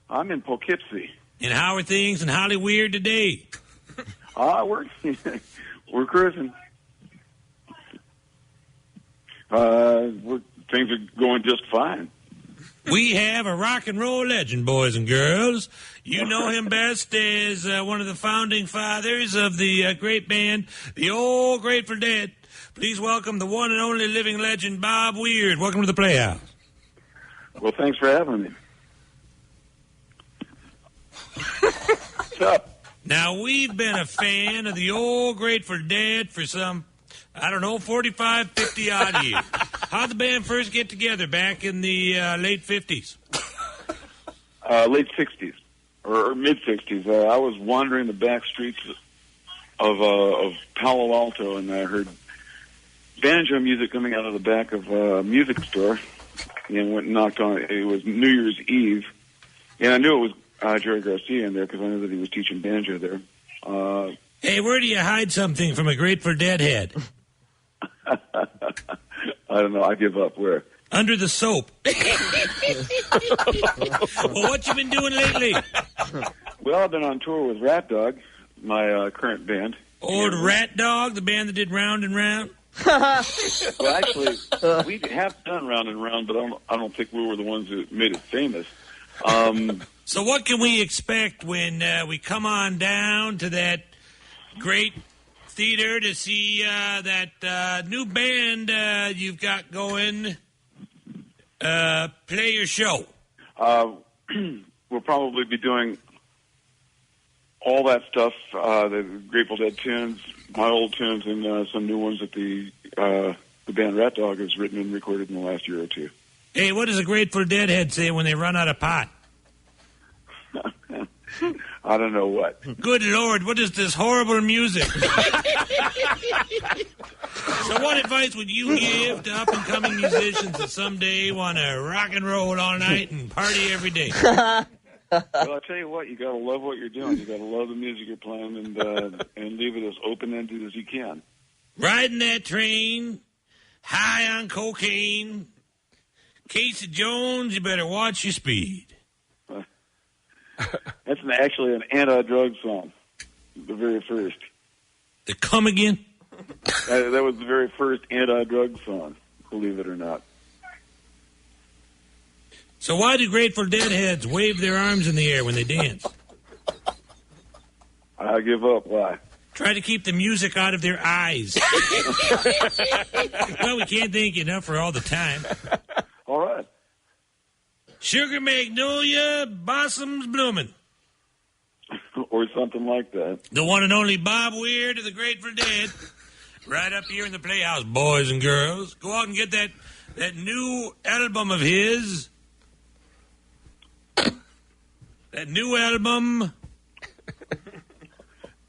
I'm in Poughkeepsie. And how are things in Hollyweird today? We're cruising. Things are going just fine. We have a rock and roll legend, boys and girls. You know him best as one of the founding fathers of the great band, the old Grateful Dead. Please welcome the one and only living legend, Bob Weird. Welcome to the Playhouse. Well, thanks for having me. What's up? Now, we've been a fan of the old Grateful Dead for some, 45, 50-odd years. How'd the band first get together back in the late 50s? Late 60s or mid-60s. I was wandering the back streets of Palo Alto, and I heard banjo music coming out of the back of a music store, and went and knocked on it. It was New Year's Eve, and I knew it was Jerry Garcia in there because I knew that he was teaching banjo there. Hey, where do you hide something from a Grateful Dead head? I don't know. I give up. Where? Under the soap. Well, what you been doing lately? Well, I've been on tour with Rat Dog, my current band. Old Rat Dog, the band that did Round and Round? Well, actually, we have done Round and Round, but I don't think we were the ones that made it famous. So what can we expect when we come on down to that great theater to see that new band you've got going play your show? We'll probably be doing all that stuff, the Grateful Dead tunes, my old tunes, and some new ones that the band Rat Dog has written and recorded in the last year or two. Hey, what does a Grateful Deadhead say when they run out of pot? I don't know what. Good Lord, what is this horrible music? So what advice would you give to up-and-coming musicians that someday want to rock and roll all night and party every day? Well, I'll tell you what, you got to love what you're doing. You got to love the music you're playing and leave it as open-ended as you can. Riding that train, high on cocaine. Casey Jones, you better watch your speed. That's actually an anti-drug song, the very first. To come again? That was the very first anti-drug song, believe it or not. So why do Grateful Deadheads wave their arms in the air when they dance? I give up. Why? Try to keep the music out of their eyes. Well, we can't thank you enough for all the time. All right. Sugar Magnolia, Blossom's Bloomin'. Or something like that. The one and only Bob Weir to the Grateful Dead. Right up here in the Playhouse, boys and girls. Go out and get that new album of his. That new album.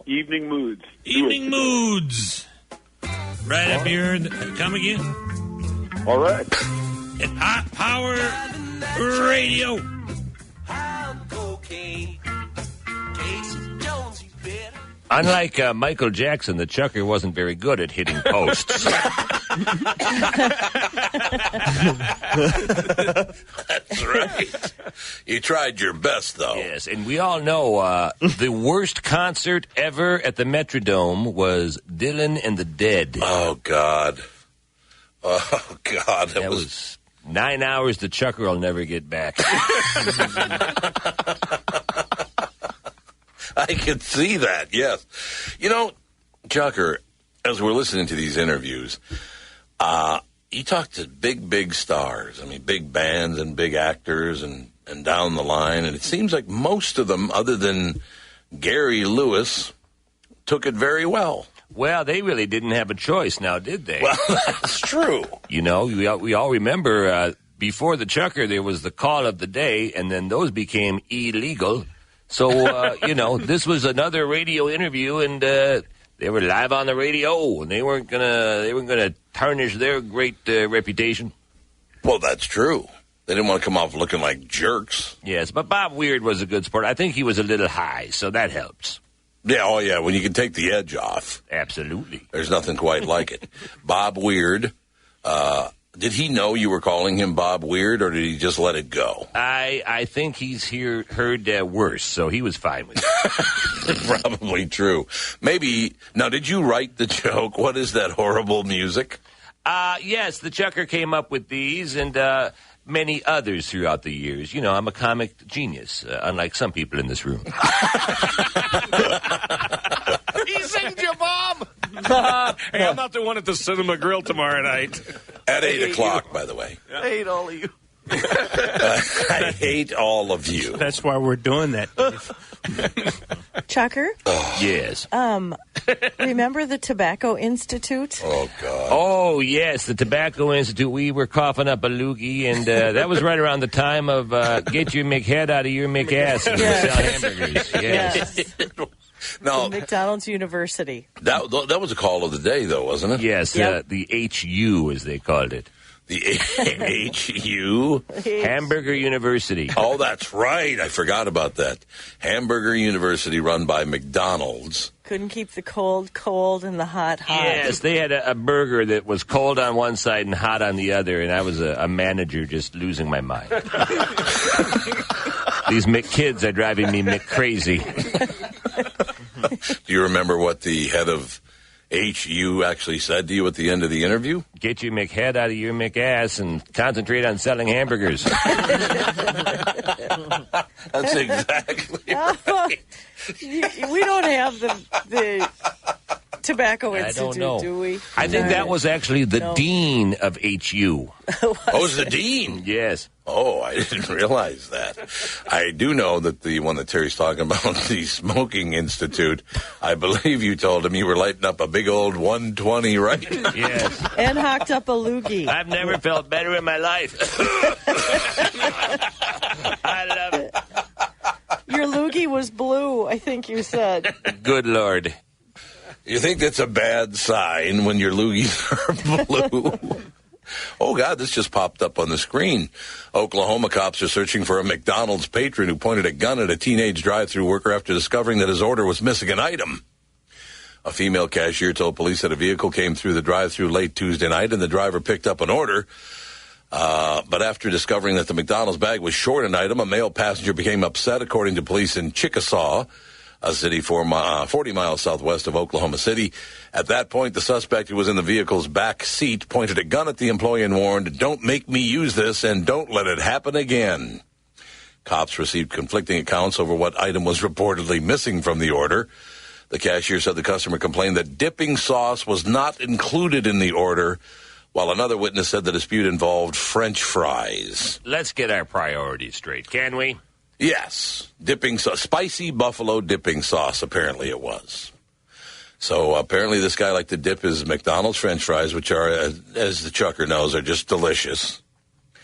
Evening Moods. Evening Moods. Right up here. Come again. All right. At Hot Power Radio. Unlike Michael Jackson, the Chucker wasn't very good at hitting posts. That's right. You tried your best, though. Yes, and we all know the worst concert ever at the Metrodome was Dylan and the Dead. Oh, God. Oh, God. That was 9 hours the Chucker will never get back. I could see that, yes. You know, Chucker, as we're listening to these interviews, you talk to big stars. I mean, big bands and big actors and down the line. And it seems like most of them, other than Gary Lewis, took it very well. Well, they really didn't have a choice now, did they? Well, that's true. You know, we all remember before the Chucker, there was the call of the day, and then those became illegal. So, you know, this was another radio interview, and they were live on the radio, and they weren't gonna tarnish their great reputation. Well, that's true. They didn't want to come off looking like jerks. Yes, but Bob Weird was a good sport. I think he was a little high, so that helps. Yeah, oh yeah, when you can take the edge off. Absolutely. There's nothing quite like it. Bob Weird, did he know you were calling him Bob Weird, or did he just let it go? I think he's heard worse, so he was fine with it. Probably true. Maybe. Now, did you write the joke? What is that horrible music? Yes, the Chucker came up with these and many others throughout the years. You know, I'm a comic genius, unlike some people in this room. He sings you, Bob. Hey, I'm not the one at the Cinema Grill tomorrow night. At 8 o'clock, by the way. I hate all of you. I hate all of you. That's why we're doing that, Dave. Chucker? Oh. Yes. Remember the Tobacco Institute? Oh, God. Oh, yes, the Tobacco Institute. We were coughing up a loogie, and that was right around the time of get your McHead out of your McAss and sell hamburgers. Yes. No, McDonald's University. That was a call of the day, though, wasn't it? Yes, Yep. The HU, as they called it. The HU? Hamburger University. Oh, that's right. I forgot about that. Hamburger University run by McDonald's. Couldn't keep the cold and the hot. Yes, they had a burger that was cold on one side and hot on the other, and I was a manager just losing my mind. These McKids are driving me crazy. Do you remember what the head of HU actually said to you at the end of the interview? Get your McHead out of your McAss and concentrate on selling hamburgers. That's exactly right. We don't have the Tobacco I Institute, don't know. do we? I think that was actually the dean of HU. Oh, it was the dean? Yes. Oh, I didn't realize that. I do know that the one that Terry's talking about, the Smoking Institute, I believe you told him you were lighting up a big old 120, right? Yes. And hocked up a loogie. I've never felt better in my life. I love it. Your loogie was blue, I think you said. Good Lord. You think that's a bad sign when your loogies are blue? Oh, God, this just popped up on the screen. Oklahoma cops are searching for a McDonald's patron who pointed a gun at a teenage drive-thru worker after discovering that his order was missing an item. A female cashier told police that a vehicle came through the drive-thru late Tuesday night and the driver picked up an order. But after discovering that the McDonald's bag was short an item, a male passenger became upset, according to police in Chickasaw, a city 40 miles southwest of Oklahoma City. At that point, the suspect, who was in the vehicle's back seat, pointed a gun at the employee and warned, "Don't make me use this and don't let it happen again." Cops received conflicting accounts over what item was reportedly missing from the order. The cashier said the customer complained that dipping sauce was not included in the order, while another witness said the dispute involved French fries. Let's get our priorities straight, can we? Yes, dipping sauce, spicy buffalo dipping sauce, apparently it was. So apparently this guy liked to dip his McDonald's French fries, which are, as the chucker knows, are just delicious.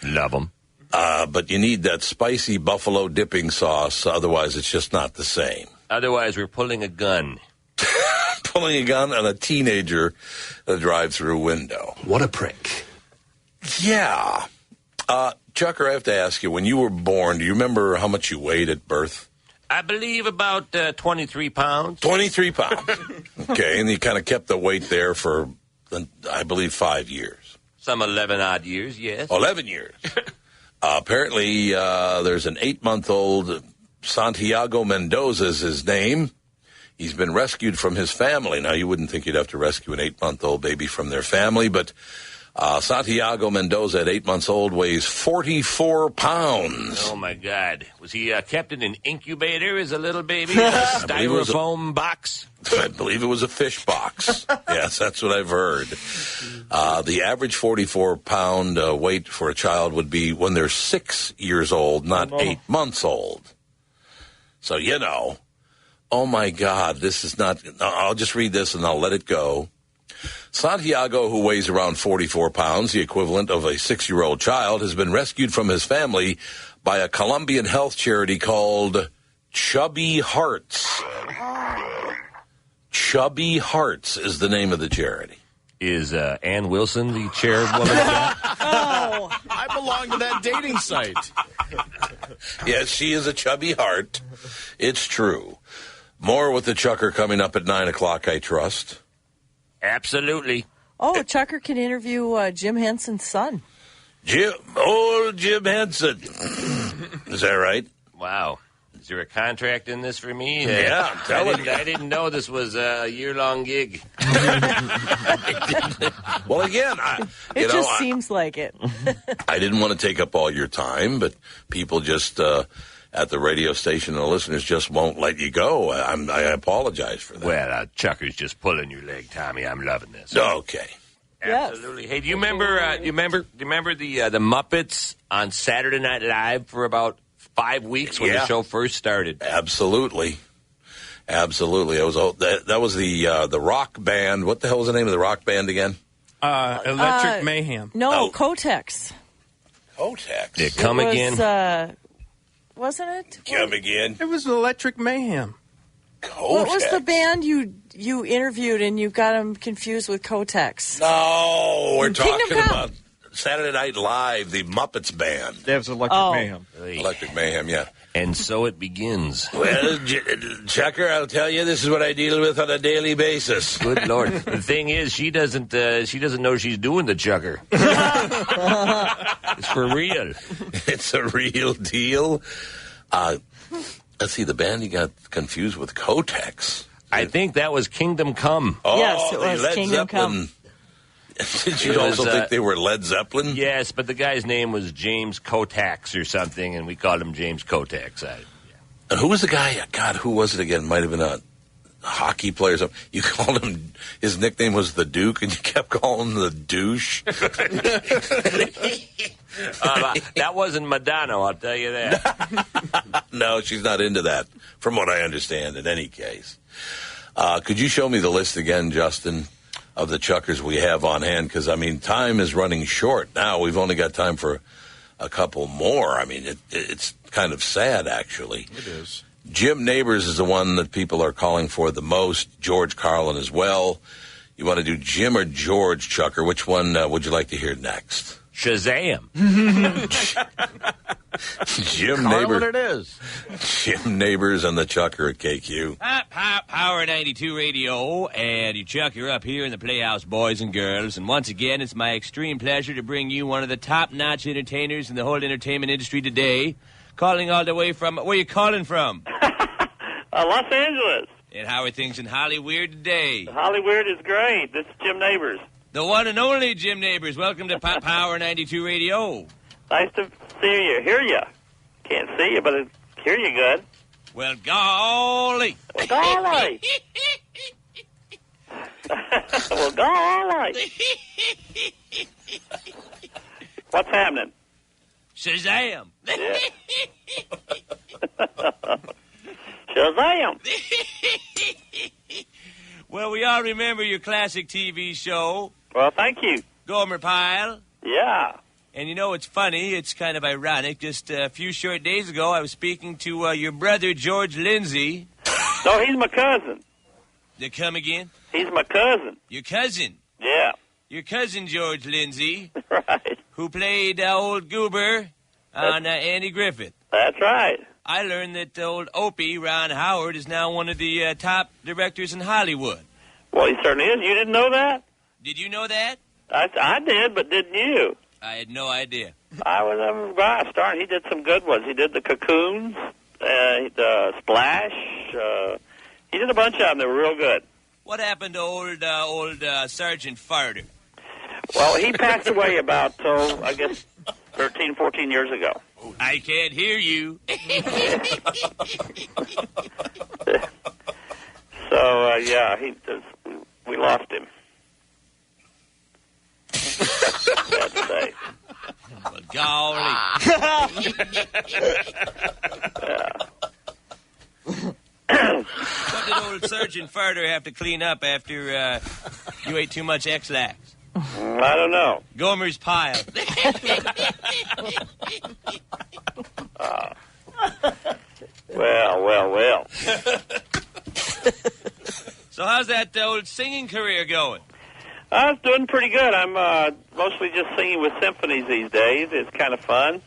Love them. But you need that spicy buffalo dipping sauce, otherwise it's just not the same. Otherwise, we're pulling a gun. Pulling a gun on a teenager at a drive-through window. What a prick. Yeah. Chucker, I have to ask you, when you were born, do you remember how much you weighed at birth? I believe about 23 pounds. 23 pounds. Okay, and you kind of kept the weight there for, I believe, 5 years. Some 11-odd years, yes. 11 years. Apparently, there's an 8-month-old, Santiago Mendoza is his name. He's been rescued from his family. Now, you wouldn't think you'd have to rescue an 8-month-old baby from their family, but Santiago Mendoza, at 8 months old, weighs 44 pounds. Oh, my God. Was he kept in an incubator as a little baby? A styrofoam box? I believe it was a fish box. Yes, that's what I've heard. The average 44-pound weight for a child would be when they're 6 years old, not 8 months old. So, you know, oh, my God, this is not... I'll just read this and I'll let it go. Santiago, who weighs around 44 pounds, the equivalent of a 6-year-old child, has been rescued from his family by a Colombian health charity called Chubby Hearts. Chubby Hearts is the name of the charity. Is Ann Wilson the chairwoman of that? Oh, I belong to that dating site. Yes, she is a chubby heart. It's true. More with the Chucker coming up at 9 o'clock, I trust. Absolutely. Oh, Chucker can interview Jim Henson's son. Old Jim Henson. Is that right? Wow. Is there a contract in this for me? Yeah, I'm telling you. I didn't know this was a year-long gig. Well, again, it just seems like it. I didn't want to take up all your time, but people just at the radio station and the listeners just won't let you go. I apologize for that. Well, Chucker's just pulling your leg, Tommy. I'm loving this. Okay. Absolutely. Yes. Hey, do you remember? You remember the Muppets on Saturday Night Live for about 5 weeks when the show first started? Absolutely. Absolutely. That was the rock band. What the hell was the name of the rock band again? Electric Mayhem. No, Kotex. Kotex. Yeah, come again. Wasn't it? Come again. It was Electric Mayhem. Kotex. What was the band you interviewed and you got them confused with Kotex? No, we're talking about Saturday Night Live, the Muppets band. That was Electric Mayhem. Electric Mayhem, yeah. And so it begins. Well, Chucker, I'll tell you, this is what I deal with on a daily basis. Good Lord. The thing is, she doesn't know she's doing the Chucker. It's for real. It's a real deal. Let's see, the band you got confused with Kotex. I think that was Kingdom Come. Oh, yes, it was Led Kingdom Zeppelin. Did you also think they were Led Zeppelin? Yes, but the guy's name was James Kotex or something, and we called him James Kotex. And who was the guy? God, who was it again? Might have been hockey player or something. You called him, his nickname was the Duke, and you kept calling him the douche. That wasn't Madonna, I'll tell you that. No, she's not into that, from what I understand, in any case. Could you show me the list again, Justin, of the Chuckers we have on hand? Because, I mean, time is running short now. We've only got time for a couple more. I mean, it's kind of sad, actually. It is. Jim Neighbors is the one that people are calling for the most. George Carlin as well. You want to do Jim or George, Chucker? Which one would you like to hear next? Shazam. Jim Carlin Neighbors. it is. Jim Neighbors and the Chucker at KQ. Power 92 Radio, and you Chucker up here in the Playhouse, boys and girls. And once again, it's my extreme pleasure to bring you one of the top-notch entertainers in the whole entertainment industry today. Calling all the way from... Where you calling from? Los Angeles. And how are things in Hollywood today? Hollywood is great. This is Jim Neighbors. The one and only Jim Neighbors. Welcome to Power 92 Radio. Nice to see you. Hear you. Can't see you, but I hear you good. Well, golly. Well, golly. Well, golly. What's happening? Shazam. Yeah. Shazam. Well, we all remember your classic TV show. Well, thank you. Gomer Pyle. Yeah. And you know, it's funny, it's kind of ironic. Just a few short days ago, I was speaking to your brother, George Lindsay. No, he's my cousin. They come again? He's my cousin. Your cousin? Yeah. Your cousin, George Lindsay. Right. Who played old Goober on Andy Griffith. That's right. I learned that old Opie, Ron Howard, is now one of the top directors in Hollywood. Well, he certainly is. You didn't know that? Did you know that? I did, but didn't you? I had no idea. I was gosh darn, he did some good ones. He did the Cocoons, the Splash. He did a bunch of them that were real good. What happened to old Sergeant Farter? Well, he passed away about, I guess, 13, 14 years ago. I can't hear you. So, yeah, we lost him. Sad to say. Well, golly. What did old Sergeant Farter have to clean up after you ate too much X-Lax? I don't know. Gomer's Pile. Well. So how's that old singing career going? I was doing pretty good. I'm mostly just singing with symphonies these days. It's kind of fun.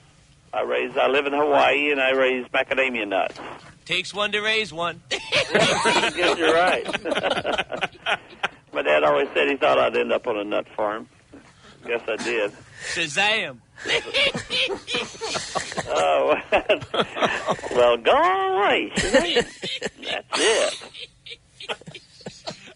I live in Hawaii, and I raise macadamia nuts. Takes one to raise one. I guess you're right. My dad always said he thought I'd end up on a nut farm. Guess I did. Shazam. Oh, well, golly. That's it.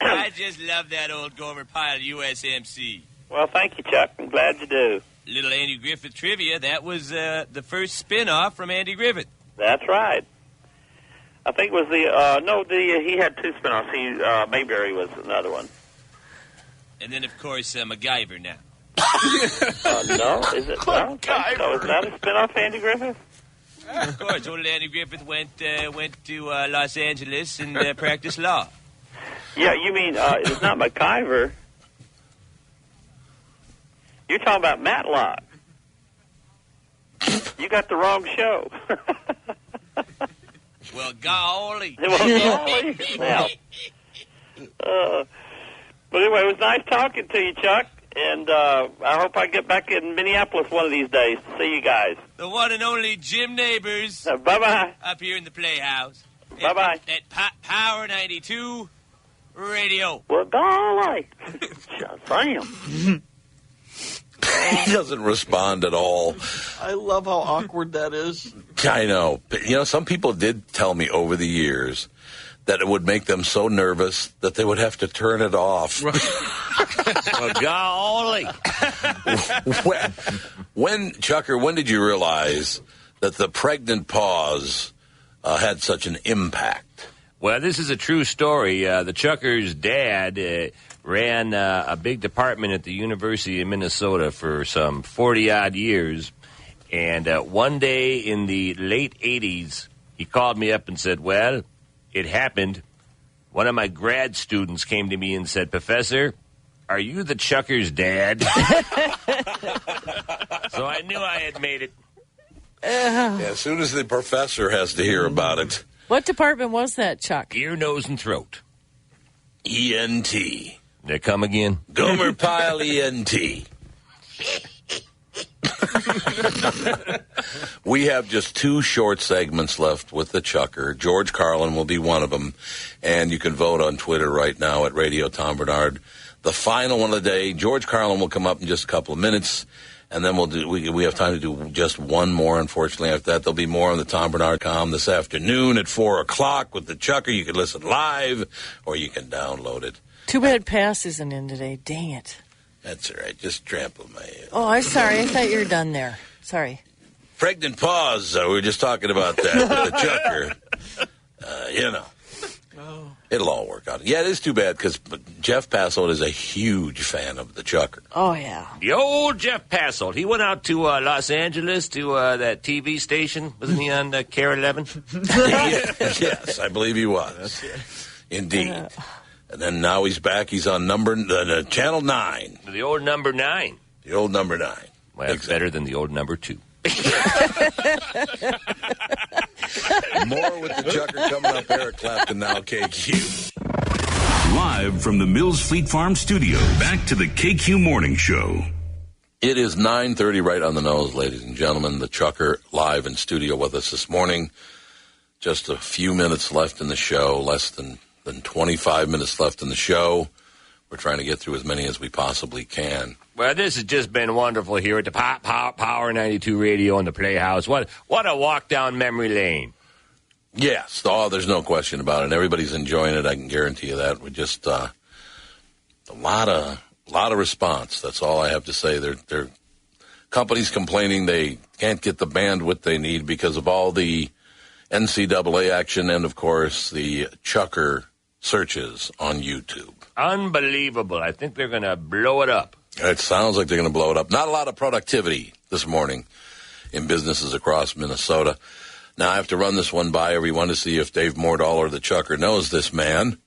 I just love that old Gomer Pyle USMC. Well, thank you, Chuck. I'm glad you do. Little Andy Griffith trivia. That was the first spin-off from Andy Griffith. That's right. I think it was he had two spinoffs. Mayberry was another one. And then, of course, MacGyver now. No, is it? No? So is that a spinoff, Andy Griffith? Of course, old Andy Griffith went to Los Angeles and practiced law. Yeah, you mean it's not MacGyver. You're talking about Matlock. You got the wrong show. Well, golly. Well. But anyway, it was nice talking to you, Chuck. And I hope I get back in Minneapolis one of these days to see you guys. The one and only Jim Neighbors. Bye-bye. Up here in the Playhouse. Bye-bye. At Power 92 Radio. Well, golly. Shazam. He doesn't respond at all. I love how awkward that is. I know. But, some people did tell me over the years that it would make them so nervous that they would have to turn it off. Well, golly. Chucker, when did you realize that the pregnant pause had such an impact? Well, this is a true story. The Chucker's dad ran a big department at the University of Minnesota for some 40-odd years. And one day in the late 80s, he called me up and said, well, it happened. One of my grad students came to me and said, Professor, are you the Chucker's dad? So I knew I had made it. Yeah, as soon as the professor has to hear about it. What department was that, Chuck? Ear, nose, and throat. ENT. They come again? Gomer Pyle ENT. We have just 2 short segments left with the Chucker. George Carlin will be one of them. And you can vote on Twitter right now at Radio Tom Barnard. The final one of the day, George Carlin will come up in just a couple of minutes. And then we have time to do just one more, unfortunately. After that, there'll be more on the TomBarnard.com this afternoon at 4 o'clock with the Chucker. You can listen live or you can download it. Too bad Pass isn't in today. Dang it. That's all right. Just trample my... Oh, I'm sorry. I thought you were done there. Sorry. Pregnant pause. We were just talking about that with the Chucker. It'll all work out. Yeah, it is too bad because Jeff Passold is a huge fan of the Chucker. Oh, yeah. The old Jeff Passold. He went out to Los Angeles to that TV station. Wasn't he on KARE 11? Yes, I believe he was. Indeed. And then now he's back. He's on Channel 9. The old number 9. The old number 9. Well, that's better than the old number 2. More with the Chucker coming up. Eric Clapton, now KQ. Live from the Mills Fleet Farm studio, back to the KQ Morning Show. It is 9:30 right on the nose, ladies and gentlemen. The Chucker live in studio with us this morning. Just a few minutes left in the show, less than 25 minutes left in the show. We're trying to get through as many as we possibly can. Well, this has just been wonderful here at the Power 92 Radio and the Playhouse. What a walk down memory lane. Yes. Oh, there's no question about it. Everybody's enjoying it. I can guarantee you that. We just a lot of response. That's all I have to say. They're companies complaining they can't get the bandwidth they need because of all the NCAA action and, of course, the Chucker searches on YouTube. Unbelievable. I think they're going to blow it up. It sounds like they're going to blow it up. Not a lot of productivity this morning in businesses across Minnesota. Now, I have to run this one by everyone to see if Dave Mordahl or the Chucker knows this man.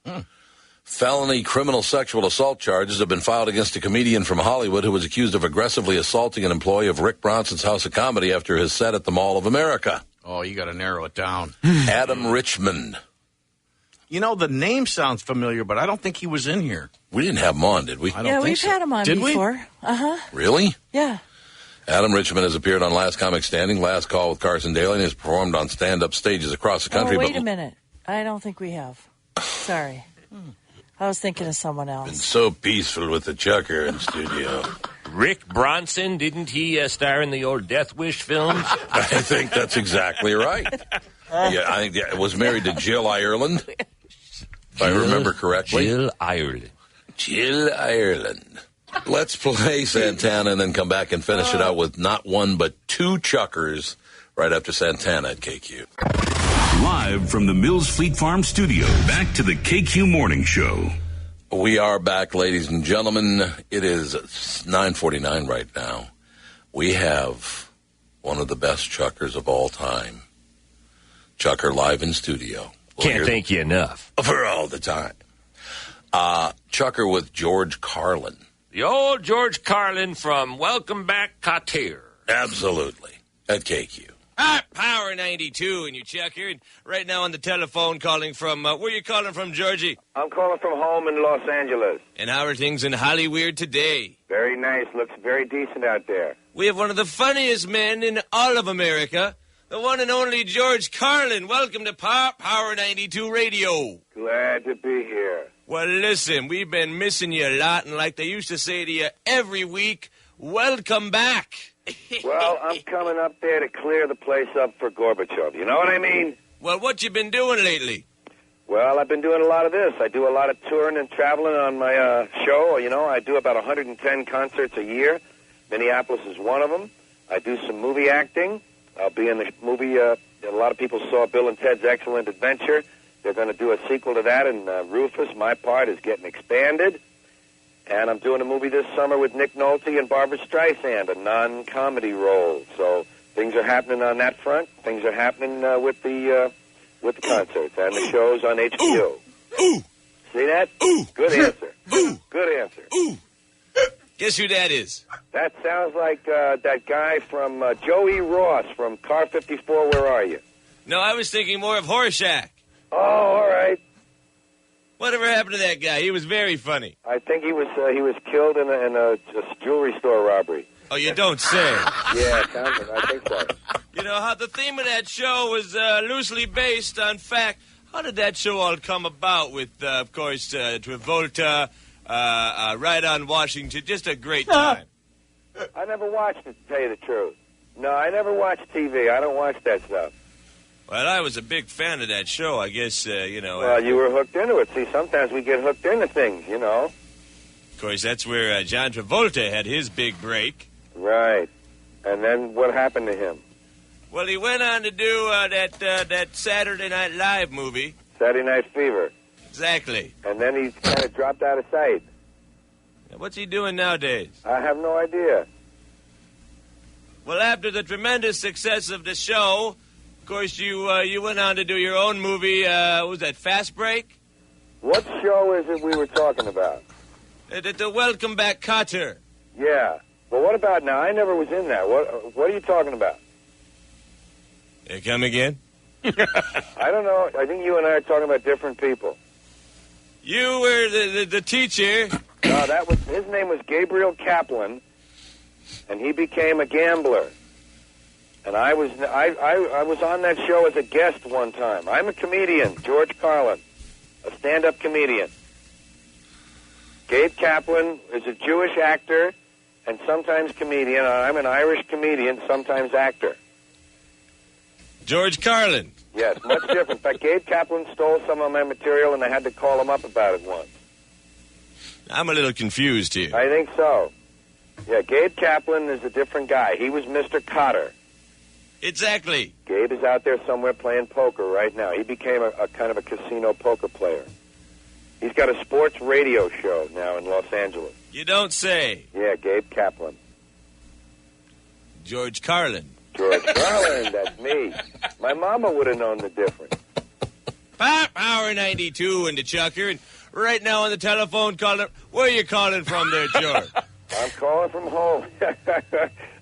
Felony criminal sexual assault charges have been filed against a comedian from Hollywood who was accused of aggressively assaulting an employee of Rick Bronson's House of Comedy after his set at the Mall of America. Oh, you got to narrow it down. Adam Richmond. You know, the name sounds familiar, but I don't think he was in here. We didn't have him on, did we? Yeah, we've had him on before. Uh-huh. Really? Yeah. Adam Richmond has appeared on Last Comic Standing, Last Call with Carson Daly, and has performed on stand-up stages across the country. Oh, wait a minute. I don't think we have. Sorry. I was thinking of someone else. Been so peaceful with the Chucker in studio. Rick Bronson, didn't he star in the old Death Wish films? I think that's exactly right. Yeah, I think was married to Jill Ireland, if I remember correctly. Jill Ireland. Jill Ireland. Let's play Santana and then come back and finish it out with not one but 2 Chuckers right after Santana at KQ. Live from the Mills Fleet Farm studio, back to the KQ Morning Show. We are back, ladies and gentlemen. It is 9:49 right now. We have one of the best Chuckers of all time. Chucker live in studio. Can't thank you enough. For all the time. Chucker with George Carlin. The old George Carlin from Welcome Back, Qatar. Absolutely. At KQ. Power 92 and you Chucker. And right now on the telephone calling from, where you calling from, Georgie? I'm calling from home in Los Angeles. And how are things in Hollywood today? Very nice. Looks very decent out there. We have one of the funniest men in all of America, the one and only George Carlin. Welcome to Power 92 Radio. Glad to be here. Well, listen, we've been missing you a lot, and like they used to say to you every week, welcome back. Well, I'm coming up there to clear the place up for Gorbachev. You know what I mean? Well, what you been doing lately? Well, I've been doing a lot of this. I do a lot of touring and traveling on my show. You know, I do about 110 concerts a year. Minneapolis is one of them. I do some movie acting. I'll be in the movie, a lot of people saw Bill and Ted's Excellent Adventure. They're going to do a sequel to that, and Rufus, my part, is getting expanded. And I'm doing a movie this summer with Nick Nolte and Barbara Streisand, a non-comedy role. So things are happening on that front. Things are happening with the concerts and the shows on HBO. Ooh. See that? Ooh. Good answer. Ooh. Good answer. Ooh. Guess who that is? That sounds like that guy from Joey Ross from Car 54, Where Are You? No, I was thinking more of Horshack. Oh, all right. Whatever happened to that guy? He was very funny. I think he was killed in a jewelry store robbery. Oh, you don't say. Yeah, I think so. You know, how the theme of that show was loosely based on fact. How did that show all come about with, of course, Travolta, right on Washington? Just a great time. I never watched it, to tell you the truth. No, I never watched TV. I don't watch that stuff. Well, I was a big fan of that show. I guess, you know. Well, you were hooked into it. See, sometimes we get hooked into things, you know. Of course, that's where John Travolta had his big break. Right. And then what happened to him? Well, he went on to do that Saturday Night Live movie. Saturday Night Fever. Exactly. And then he kind of dropped out of sight. What's he doing nowadays? I have no idea. Well, after the tremendous success of the show, of course, you went on to do your own movie. What was that, Fast Break? What show is it we were talking about? The Welcome Back Kotter. Yeah. Well, what about now? I never was in that. What are you talking about? Come again? I don't know. I think you and I are talking about different people. You were the teacher. No, his name was Gabriel Kaplan, and he became a gambler. And I was on that show as a guest one time. I'm a comedian, George Carlin, a stand-up comedian. Gabe Kaplan is a Jewish actor and sometimes comedian. I'm an Irish comedian, sometimes actor. George Carlin. Yes, much different. In fact, Gabe Kaplan stole some of my material, and I had to call him up about it once. I'm a little confused here. I think so. Yeah, Gabe Kaplan is a different guy. He was Mr. Cotter. Exactly. Gabe is out there somewhere playing poker right now. He became a kind of a casino poker player. He's got a sports radio show now in Los Angeles. You don't say. Yeah, Gabe Kaplan. George Carlin. George Carlin, that's me. My mama would have known the difference. Power 92 in the Chucker, and right now on the telephone calling. Where are you calling from there, George? I'm calling from home.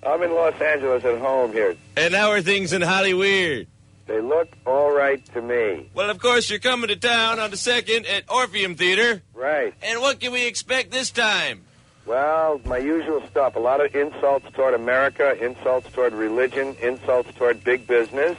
I'm in Los Angeles at home here. And how are things in Hollywood? They look all right to me. Well, of course, you're coming to town on the 2nd at Orpheum Theater. Right. And what can we expect this time? Well, my usual stuff. A lot of insults toward America, insults toward religion, insults toward big business,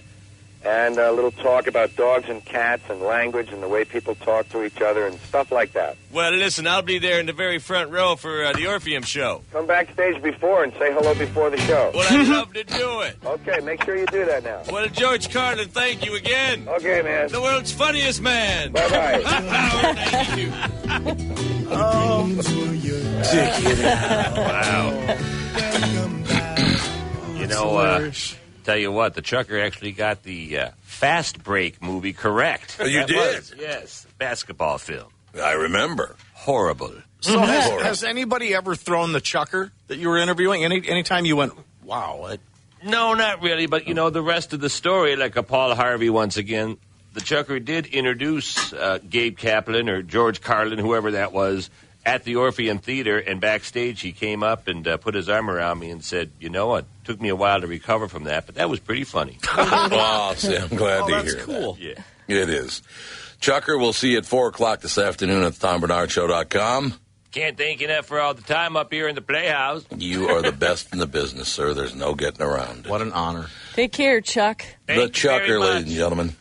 and a little talk about dogs and cats and language and the way people talk to each other and stuff like that. Well, listen, I'll be there in the very front row for the Orpheum show. Come backstage before and say hello before the show. Well, I'd love to do it. Okay, make sure you do that now. Well, George Carlin, thank you again. Okay, man. The world's funniest man. Bye-bye. Power 92. Check it out. Wow. You know, tell you what, the Chucker actually got the Fast Break movie correct. Oh, you did? Yes, basketball film. I remember. Horrible. So has anybody ever thrown the Chucker that you were interviewing? Anytime you went, wow. No, not really, but, you know, the rest of the story, like a Paul Harvey once again, the Chucker did introduce Gabe Kaplan or George Carlin, whoever that was, at the Orpheum Theater, and backstage he came up and put his arm around me and said, you know, it took me a while to recover from that, but that was pretty funny. Oh, see, I'm glad to hear cool. that. Yeah. It is. Chucker, we'll see you at 4 o'clock this afternoon at TomBarnardShow.com. Can't thank you enough for all the time up here in the Playhouse. You are the best in the business, sir. There's no getting around it. What an honor. Take care, Chuck. The Chucker, ladies and gentlemen.